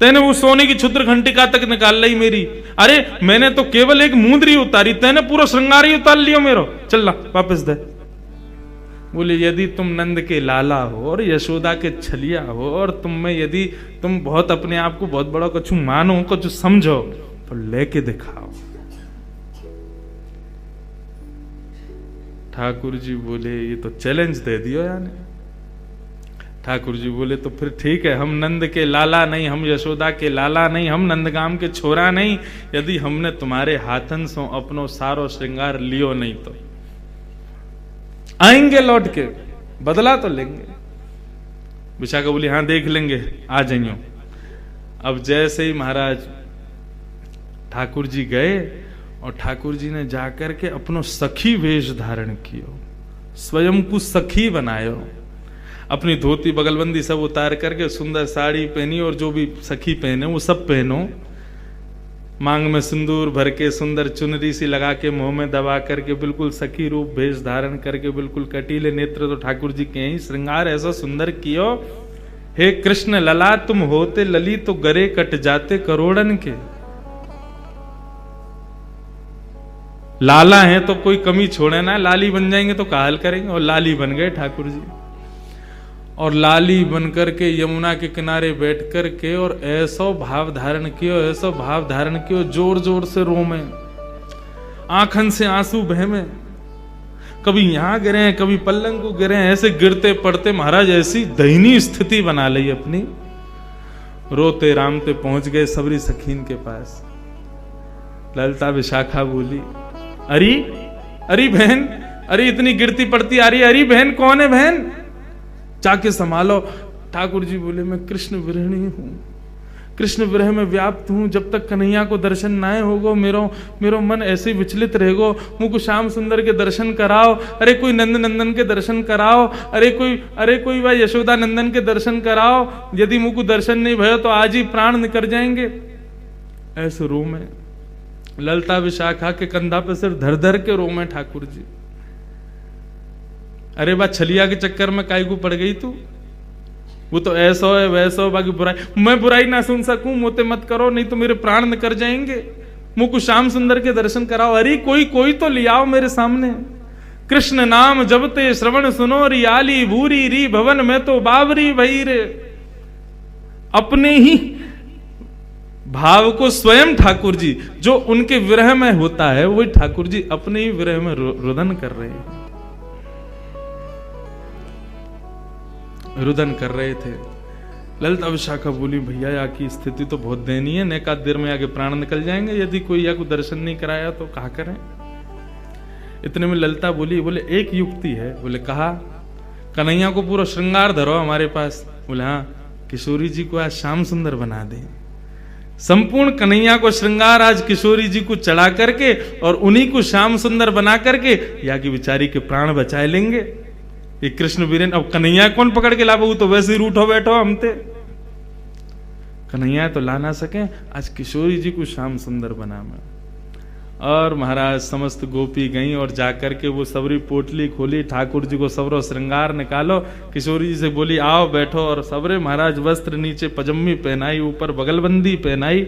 तेने वो सोने की क्षुद्र घंटिका तक निकाल ली मेरी। अरे मैंने तो केवल एक मुंदरी उतारी, तेने पूरा श्रृंगार ही उतार लियो मेरो, चल वापस दे। बोले यदि तुम नंद के लाला हो और यशोदा के छलिया हो, और तुम में यदि तुम बहुत अपने आप को बहुत बड़ा कुछ मानो, कुछ समझो, तो लेके दिखाओ। ठाकुर जी बोले, ये तो चैलेंज दे दियो यानी। ठाकुर जी बोले, तो फिर ठीक है, हम नंद के लाला नहीं, हम यशोदा के लाला नहीं, हम नंदगाम के छोरा नहीं, यदि हमने तुम्हारे हाथन से अपनो सारो श्रृंगार लियो नहीं तो आएंगे लौट के, बदला तो लेंगे। विशाखा बोली, हाँ देख लेंगे, आ जाइयो। अब जैसे ही महाराज ठाकुर जी गए, और ठाकुर जी ने जाकर के अपनो सखी वेश धारण कियो, स्वयं को सखी बनायो, अपनी धोती बगलबंदी सब उतार करके सुंदर साड़ी पहनी, और जो भी सखी पहने वो सब पहनो, मांग में सिंदूर भर के, सुंदर चुनरी सी लगा के, मुंह में दबा करके, बिल्कुल सखी रूप भेष धारण करके, बिल्कुल कटीले नेत्र तो ठाकुर जी के ही, श्रृंगार ऐसा सुंदर कियो, हे कृष्ण लला तुम होते लली तो गरे कट जाते करोड़न के। लाला है तो कोई कमी छोड़े ना, लाली बन जाएंगे तो काहल करेंगे, और लाली बन गए ठाकुर जी। और लाली बनकर के यमुना के किनारे बैठ कर के, और ऐसा भाव धारण कियो, ऐसा भाव धारण कियो, जोर जोर से रोमे, आंखन से आंसू बहमे, कभी यहां गिरे, कभी पल्लंग को गिरे, ऐसे गिरते पड़ते महाराज ऐसी दयनीय स्थिति बना ली अपनी। रोते रामते पहुंच गए सबरी सखीन के पास। ललिता विशाखा बोली, अरे अरे बहन, अरे इतनी गिरती पड़ती आ रही है, अरे बहन कौन है बहन, जाके संभालो। ठाकुर जी बोले, मैं कृष्ण विरहिणी हूं, कृष्ण विरह में व्याप्त हूं, जब तक कन्हैया को दर्शन ना होगो मेरो मन ऐसे ही विचलित रहेगो। मुझको श्याम सुंदर के दर्शन कराओ, अरे कोई नंद नंदन के दर्शन कराओ, अरे कोई भाई यशोदा नंदन के दर्शन कराओ, यदि मुझको दर्शन नहीं भयो तो आज ही प्राण निकल जाएंगे। ऐसे रो में ललता विशाखा के कंधा पे सिर धर धर के रो में ठाकुर जी। अरे बा छलिया के चक्कर में काय को पड़ गई तू, वो तो ऐसा है वैसा हो, बाकी बुराई, मैं बुराई ना सुन सकूं, मोते मत करो नहीं तो मेरे प्राण निकल जाएंगे। मुझको श्याम सुंदर के दर्शन कराओ, अरे कोई तो ले आओ मेरे सामने। कृष्ण नाम जबते श्रवण सुनो री आली भूरी री भवन में तो बावरी भई रे। अपने ही भाव को स्वयं ठाकुर जी जो उनके विरह में होता है, वही ठाकुर जी अपने ही विरह में रुदन कर रहे हैं, रुदन कर रहे थे। ललिता विशाखा बोली भैया या की स्थिति तो बहुत दयनीय है, नेका देर में आगे प्राण निकल जाएंगे, यदि कोई या को दर्शन नहीं कराया तो कहा करें। इतने में ललिता बोली, बोले एक युक्ति है। बोले कहा, कन्हैया को पूरा श्रृंगार धरो हमारे पास। बोले हाँ, किशोरी जी को आज श्याम सुंदर बना दे। संपूर्ण कन्हैया को श्रृंगार आज किशोरी जी को चढ़ा करके और उन्हीं को श्याम सुंदर बना करके या की बिचारी के प्राण बचाए लेंगे। ये कृष्ण वीरेन, अब कन्हैया कौन पकड़ के लाबू, तो वैसे ही रूठो बैठो हमते। कन्हैया तो ला ना सके, आज किशोरी जी को श्याम सुंदर बना मैं। और महाराज समस्त गोपी गई और जाकर के वो सबरी पोटली खोली, ठाकुर जी को सबरो श्रृंगार निकालो, किशोरी जी से बोली आओ बैठो, और सबरे महाराज वस्त्र नीचे पजम्मी पहनाई, ऊपर बगलबंदी पहनाई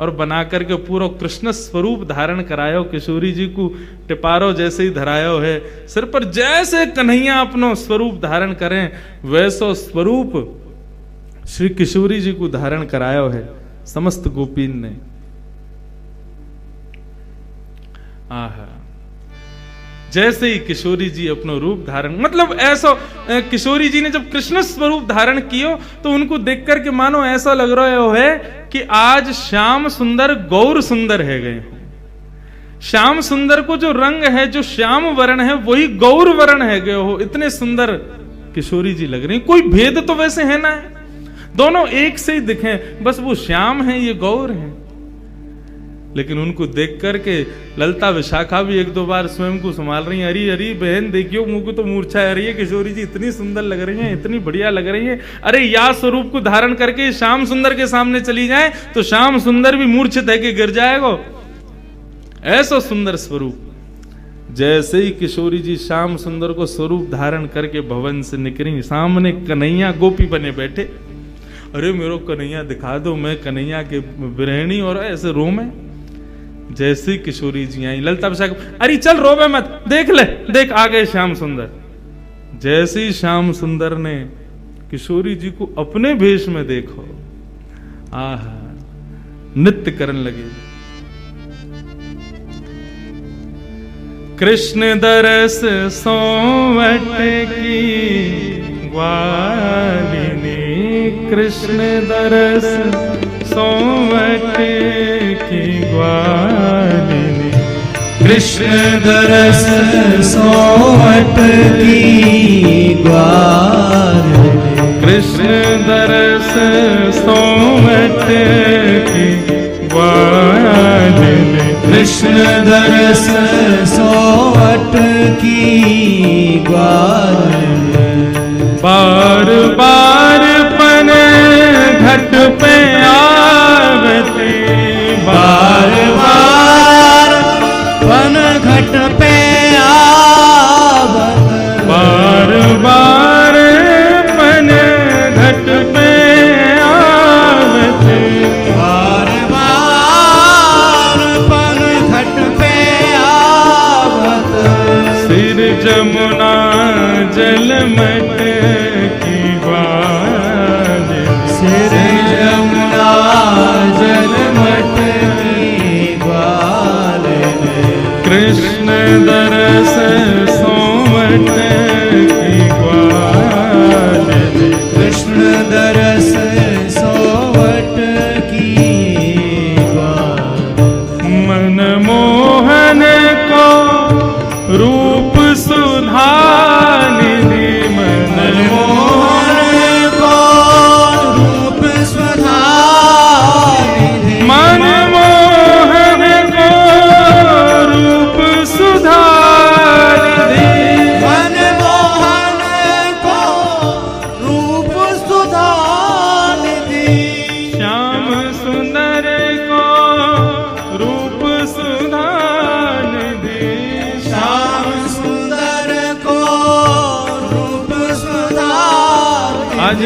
और बना करके पूरा कृष्ण स्वरूप धारण करायो। किशोरी जी को टिपारो जैसे ही धरायो है, सिर पर जैसे कन्हैया अपनो स्वरूप धारण करें वैसो स्वरूप श्री किशोरी जी को धारण करायो है समस्त गोपीन ने। आहा, जैसे ही किशोरी जी अपनो रूप धारण, मतलब ऐसा किशोरी जी ने जब कृष्ण स्वरूप धारण कियो तो उनको देख करके मानो ऐसा लग रहा है कि आज श्याम सुंदर गौर सुंदर है गए। श्याम सुंदर को जो रंग है, जो श्याम वर्ण है, वही गौर वर्ण है गए हो। इतने सुंदर किशोरी जी लग रही, कोई भेद तो वैसे है ना, दोनों एक से ही दिखे, बस वो श्याम है ये गौर है। लेकिन उनको देख करके ललिता विशाखा भी एक दो बार स्वयं को संभाल रही है। अरे अरे बहन देखियो, मुंह को तो मूर्छा आ रही है, किशोरी जी इतनी सुंदर लग रही है, इतनी बढ़िया लग रही है। अरे या स्वरूप को धारण करके श्याम सुंदर के सामने चली जाए तो श्याम सुंदर भी मूर्छित है कि गिर जाएगा, ऐसा सुंदर स्वरूप। जैसे ही किशोरी जी श्याम सुंदर को स्वरूप धारण करके भवन से निकली, सामने कन्हैया गोपी बने बैठे। अरे मेरे कन्हैया दिखा दो, मैं कन्हैया के विरहिणी, और ऐसे रो में। जैसे किशोरी जी आई, ललिता विशाखा, अरे चल रोवे मत, देख ले, देख आ गए श्याम सुंदर। जैसे ही श्याम सुंदर ने किशोरी जी को अपने भेष में देखो, आहा, नृत्य करने लगे। कृष्ण दरस सोवट की ग्वालिनी, कृष्ण दरस सोवट की ग्वालिनी, कृष्ण दरस सोवट की ग्वालिनी, कृष्ण दरस सोवट की ग्वालिनी, कृष्ण दरस सोवट की ग्वालिनी। बार बार पन घट पे आवती, बार बार पन घट पे आवत, बार बार पन घट पे आवती, बार बार पन घट पे आवत, सिर जमुना जलमट की ग्वालिनी, सिर जमुना जलमट की ग्वालिनी, कृष्ण दरस सोवट की ग्वालिनी, कृष्ण दरस सोवट की ग्वालिनी। मनमोहन को रूप सुधालिनी, मनमोहन को रूप सुधालिनी, आज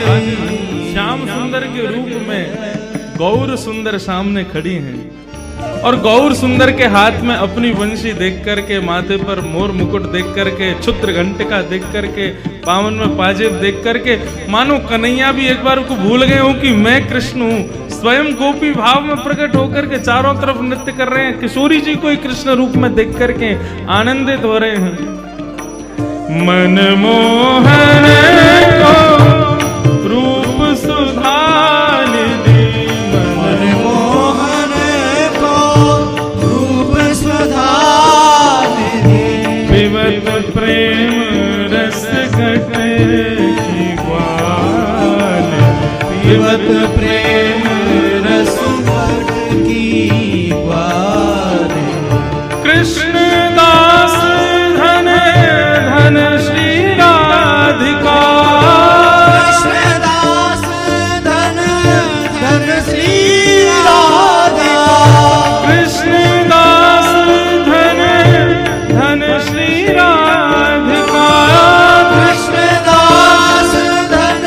श्याम सुंदर के रूप में गौर सुंदर सामने खड़ी हैं और गौर सुंदर के हाथ में अपनी वंशी देख करके, माथे पर मोर मुकुट देख करके, छुत्र घंटिका देख करके, पावन में पाजेब देख करके, मानो कन्हैया भी एक बार को भूल गए हो कि मैं कृष्ण हूँ। स्वयं गोपी भाव में प्रकट होकर के चारों तरफ नृत्य कर रहे हैं। किशोरी जी को कृष्ण रूप में देख करके आनंदित हो रहे हैं। मनमोहन को रूप सुधा निधि, मनमोहन को रूप सुधा निधि, विवत प्रेम रस घटे की ग्वाल, विवत प्रेम रस घट की ग्वाल। कृष्ण दास धन धन श्री राधिका, कृष्णदास धन धन श्री राधिका, कृष्णदास धन धन श्री राधिका, कृष्णदास धन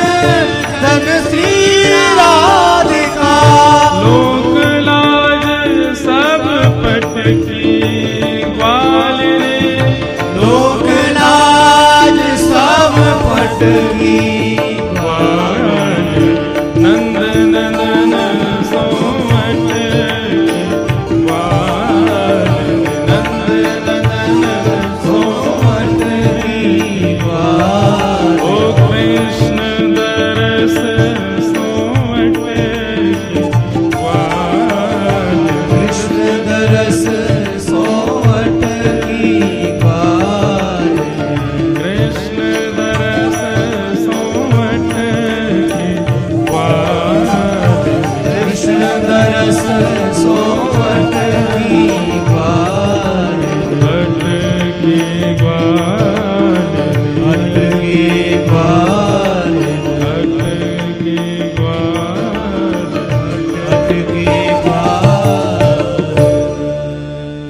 धन श्री राधिका। लोक लाज सब पटकी ग्वालिनी, लोक लाज सब पटकी ग्वालिनी, नंद नंदन सोमट ग्वालिनी, नंद नंदन सोमट की ग्वाल। ओ कृष्ण दरस सोमट ग्वालिनी, कृष्ण दरस सोमट की ग्वाल। कृष्ण दरस सोमट ग्वालिनी, कृष्ण दरस सोमट की ग्वाल। भट की ग्वालिनी, भट की ग्वाल। भट की ग्वालिनी, भट की ग्वाल।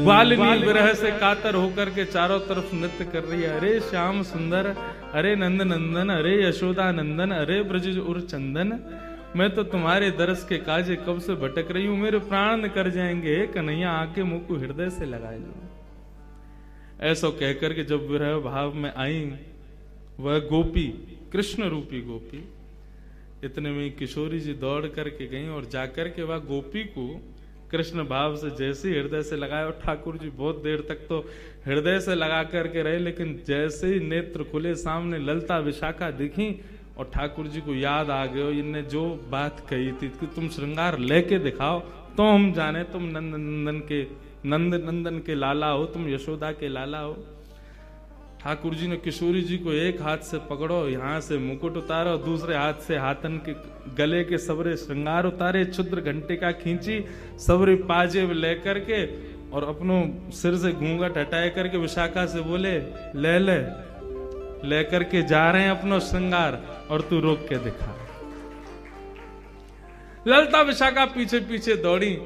ग्वालिनी विरह से कातर होकर के चारों तरफ नृत्य कर रही है। अरे श्याम सुंदर, अरे नंद नंदन, अरे यशोदा नंदन, अरे ब्रज उर चंदन, मैं तो तुम्हारे दरस के काजे कब से भटक रही हूं, मेरे प्राण कर जाएंगे कन्हैया, आके मुंह को हृदय से लगाए लो। ऐसा कहकर के जब विरह भाव में आई वह गोपी, कृष्ण रूपी गोपी, इतने में किशोरी जी दौड़ करके गई और जाकर के वह गोपी को कृष्ण भाव से जैसे हृदय से लगाए। और ठाकुर जी बहुत देर तक तो हृदय से लगा करके रहे, लेकिन जैसे ही नेत्र खुले सामने ललता विशाखा दिखी और ठाकुर जी को याद आ गयो इनने जो बात कही थी कि तुम श्रृंगार लेके दिखाओ तो हम जाने तुम नंद नंदन के लाला हो, तुम यशोदा के लाला हो। ठाकुर जी ने किशोरी जी को एक हाथ से पकड़ो, यहाँ से मुकुट उतारो, दूसरे हाथ से हाथन के गले के सबरे श्रृंगार उतारे, क्षुद्र घंटिका खींची, सबरे पाजेब लेकर के और अपनों सिर से घूंघट हटाए करके विशाखा से बोले ले करके जा रहे हैं अपनो श्रृंगार और तू रोक के दिखा। ललता विशाखा पीछे पीछे दौड़ी,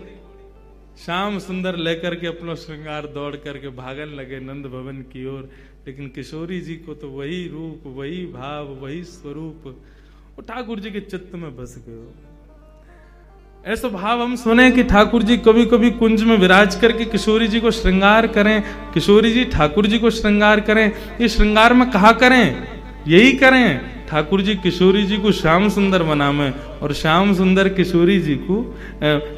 श्याम सुंदर लेकर के अपना श्रृंगार दौड़ करके भागन लगे नंद भवन की ओर। लेकिन किशोरी जी को तो वही रूप, वही भाव, वही स्वरूप वो ठाकुर जी के चित्त में बस गए। ऐसा भाव हम सुने कि ठाकुर जी कभी कभी कुंज में विराज करके किशोरी जी को श्रृंगार करें, किशोरी जी ठाकुर जी को श्रृंगार करें। ये श्रृंगार में कहा करें, यही करें ठाकुर जी किशोरी जी को श्याम सुंदर बनावे और श्याम सुंदर किशोरी जी को,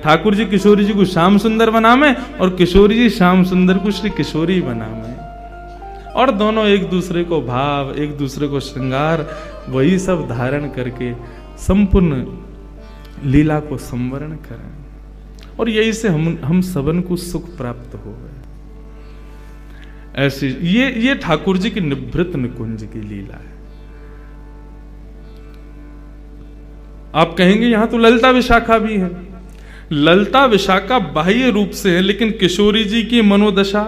ठाकुर जी किशोरी जी को श्याम सुंदर बनावे और किशोरी जी श्याम सुंदर को श्री किशोरी बनावे। और दोनों एक दूसरे को भाव, एक दूसरे को श्रृंगार, वही सब धारण करके संपूर्ण लीला को संवरण करें और यही से हम सबन को सुख प्राप्त हो गए। ऐसी ये ठाकुर जी की निभृत निकुंज की लीला है। आप कहेंगे यहां तो ललता विशाखा भी है। ललता विशाखा बाह्य रूप से है, लेकिन किशोरी जी की मनोदशा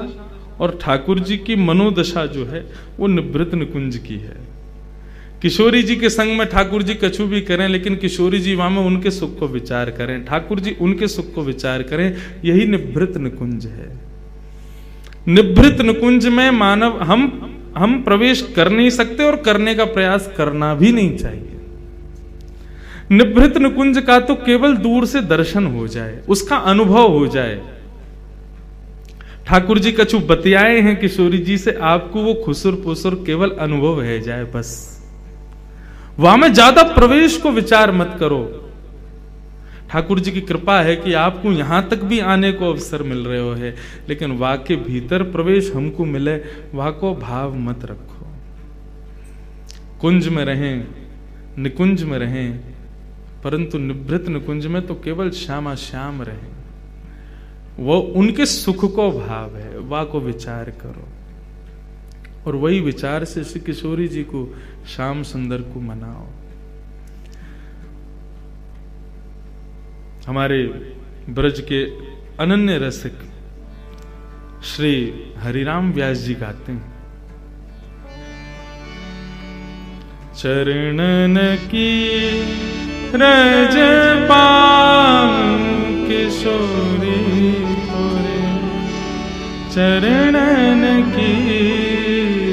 और ठाकुर जी की मनोदशा जो है वो निभृत निकुंज की है। किशोरी जी के संग में ठाकुर जी कछु भी करें, लेकिन किशोरी जी वहां में उनके सुख को विचार करें, ठाकुर जी उनके सुख को विचार करें, यही निभृत निकुंज है। निभृत निकुंज में मानव हम प्रवेश कर नहीं सकते और करने का प्रयास करना भी नहीं चाहिए। निभृत निकुंज का तो केवल दूर से दर्शन हो जाए, उसका अनुभव हो जाए। ठाकुर जी कछु बतियाए हैं किशोरी जी से, आपको वो खुसुर पुसुर केवल अनुभव है जाए, बस वहां में ज्यादा प्रवेश को विचार मत करो। ठाकुर जी की कृपा है कि आपको यहां तक भी आने को अवसर मिल रहे हो है, लेकिन वहां के भीतर प्रवेश हमको मिले, वहां को भाव मत रखो। कुंज में रहें, निकुंज में रहें, परंतु निभृत निकुंज में तो केवल श्यामा श्याम रहें। वो उनके सुख को भाव है, वाह को विचार करो, और वही विचार से श्री किशोरी जी को, श्याम सुंदर को मनाओ। हमारे ब्रज के अनन्य रसिक श्री हरिराम व्यास जी गाते हैं, चरणन की रज पाम किशोरी तोरे, चरणन की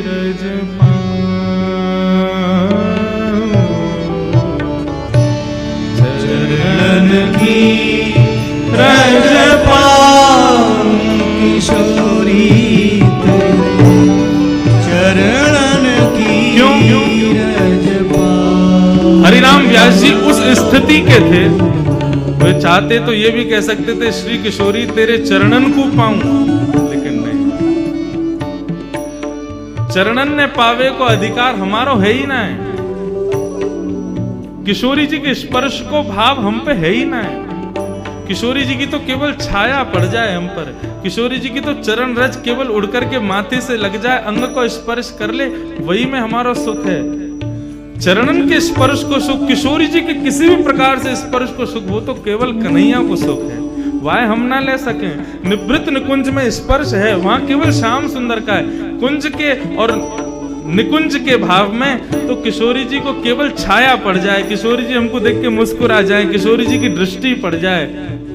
रज की रज पाऊं किशोरी तेरे, चरणन की रज पाऊं। हरिराम व्यास जी उस स्थिति के थे, वे चाहते तो ये भी कह सकते थे श्री किशोरी तेरे चरणन को पाऊं, लेकिन नहीं, चरणन ने पावे को अधिकार हमारो है ही ना है। किशोरी जी के स्पर्श को भाव हम पे है ही ना है। किशोरी जी की तो केवल छाया पड़ जाए हम पर, किशोरी जी की तो चरण रज केवल उड़ करके माथे से लग जाए, अंग को स्पर्श कर ले, वही में हमारा सुख है। चरणन के स्पर्श को सुख, किशोरी जी के किसी भी प्रकार से स्पर्श को सुख, वो तो केवल कन्हैया को सुख है, वह हम ना ले सके। निवृत्त निकुंज में स्पर्श है, वहां केवल श्याम सुंदर का है। कुंज के और निकुंज के भाव में तो किशोरी जी को केवल छाया पड़ जाए, किशोरी जी हमको देख के मुस्कुरा जाए, किशोरी जी की दृष्टि पड़ जाए,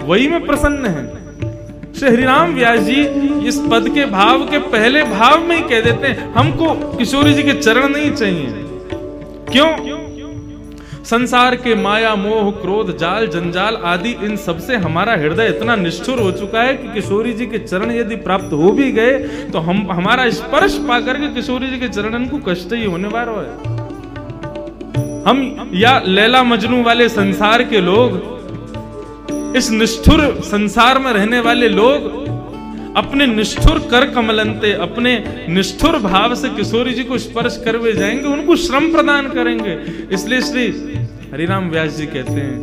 वही में प्रसन्न है। श्री हरिराम व्यास जी इस पद के भाव के पहले भाव में ही कह देते हैं, हमको किशोरी जी के चरण नहीं चाहिए। क्यों? संसार के माया मोह क्रोध जाल जंजाल आदि इन सब से हमारा हृदय इतना निष्ठुर हो चुका है कि किशोरी जी के चरण यदि प्राप्त हो भी गए तो हमारा स्पर्श पाकर के किशोरी जी के चरणन को कष्ट ही होने वाला है। हम या लैला मजनू वाले संसार के लोग, इस निष्ठुर संसार में रहने वाले लोग अपने निष्ठुर कर कमलंते, अपने निष्ठुर भाव से किशोरी जी को स्पर्श करवे जाएंगे, उनको श्रम प्रदान करेंगे। इसलिए श्री हरिराम व्यास जी कहते हैं,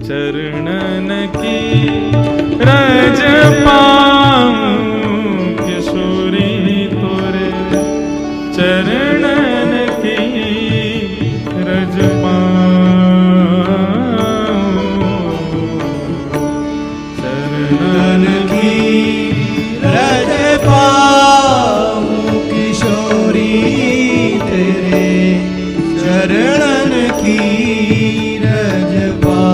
चरणन की रज पाऊं किशोरी तोरे, चरणन की रज पाऊं, चरणन की रज पाऊं किशोरी तेरे, चरणन की रज पाऊं।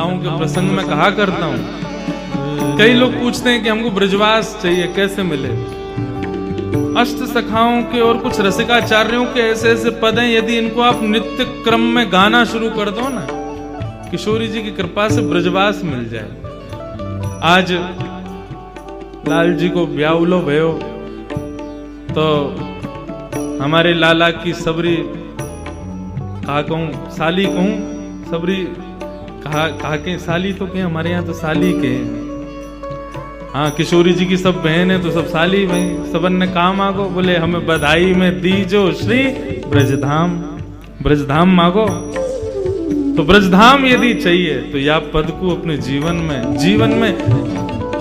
कथाओं के प्रसंग में कहा करता हूं। कई लोग पूछते हैं कि हमको ब्रजवास चाहिए, कैसे मिले? अष्ट सखाओं के और कुछ रसिकाचार्यों के ऐसे ऐसे पद हैं, यदि इनको आप नित्य क्रम में गाना शुरू कर दो ना, किशोरी जी की कृपा से ब्रजवास मिल जाए। आज लाल जी को ब्याउलो भयो तो हमारे लाला की सबरी कहा कहूं, साली कहूं, सबरी कहा के साली तो के, हमारे यहाँ तो साली के। हाँ, किशोरी जी की सब बहन है तो सब साली भाई, सबन ने काम मांगो, बोले हमें बधाई में दीजो श्री ब्रजधाम, ब्रजधाम मांगो। तो ब्रजधाम यदि चाहिए तो या पद को अपने जीवन में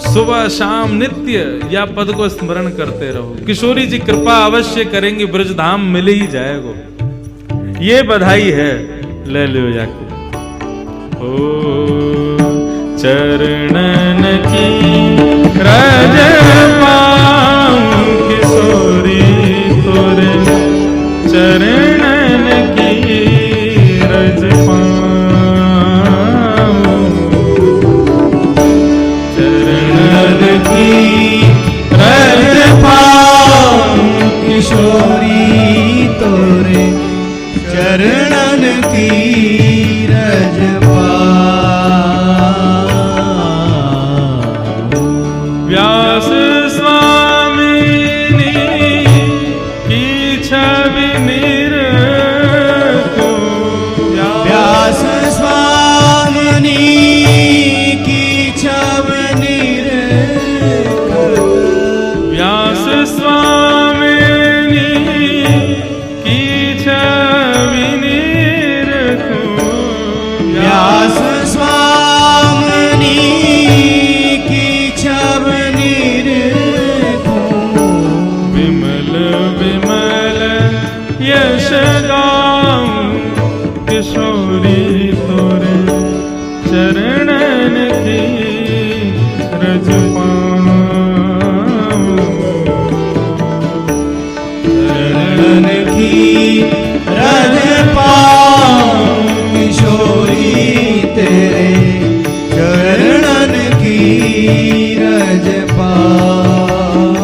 सुबह शाम नित्य या पद को स्मरण करते रहो। किशोरी जी कृपा अवश्य करेंगे, ब्रजधाम मिल ही जाएगा। ये बधाई है, ले लो जाके। ओ चरणन की रज पाऊं किशोरी तोरे, चरणन की रज रज पाऊं किशोरी तोरे, चरणन की रज पाऊं। व्यास स्वामिनी की छवि निरखूं, व्यास स्वामिनी की छवि निरखूं, व्यास स्वामिनी की छवि निरखूं, व्यास स्वामिनी की छवि निरखूं, विमल विमल यश गाऊं किशोरी तोरे, चरणन की रज पाऊं, चरणन की रज पाऊं किशोरी तेरे, चरणन की रज पाऊं,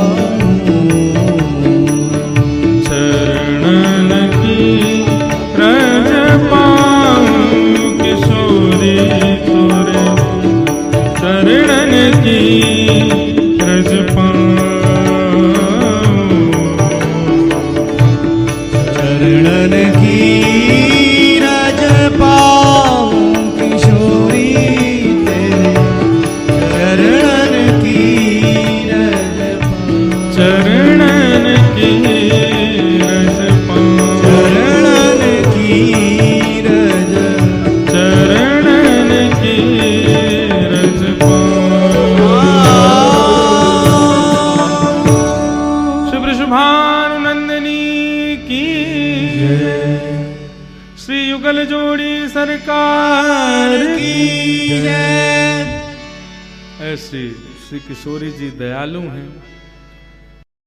चरणन की रज पाऊं किशोरी तोरे, चरणन की रज पाऊं, चरणन की रज पाऊं किशोरी तेरे, चरणन की रज पाऊं, चरणन की रज पाऊं, चरणन की रज, चरणन की रज पाऊं। श्री वृषभानुनंदिनी की श्री युगल जोड़ी सरकार की जय। ऐसी श्री किशोरी जी दयालु हैं।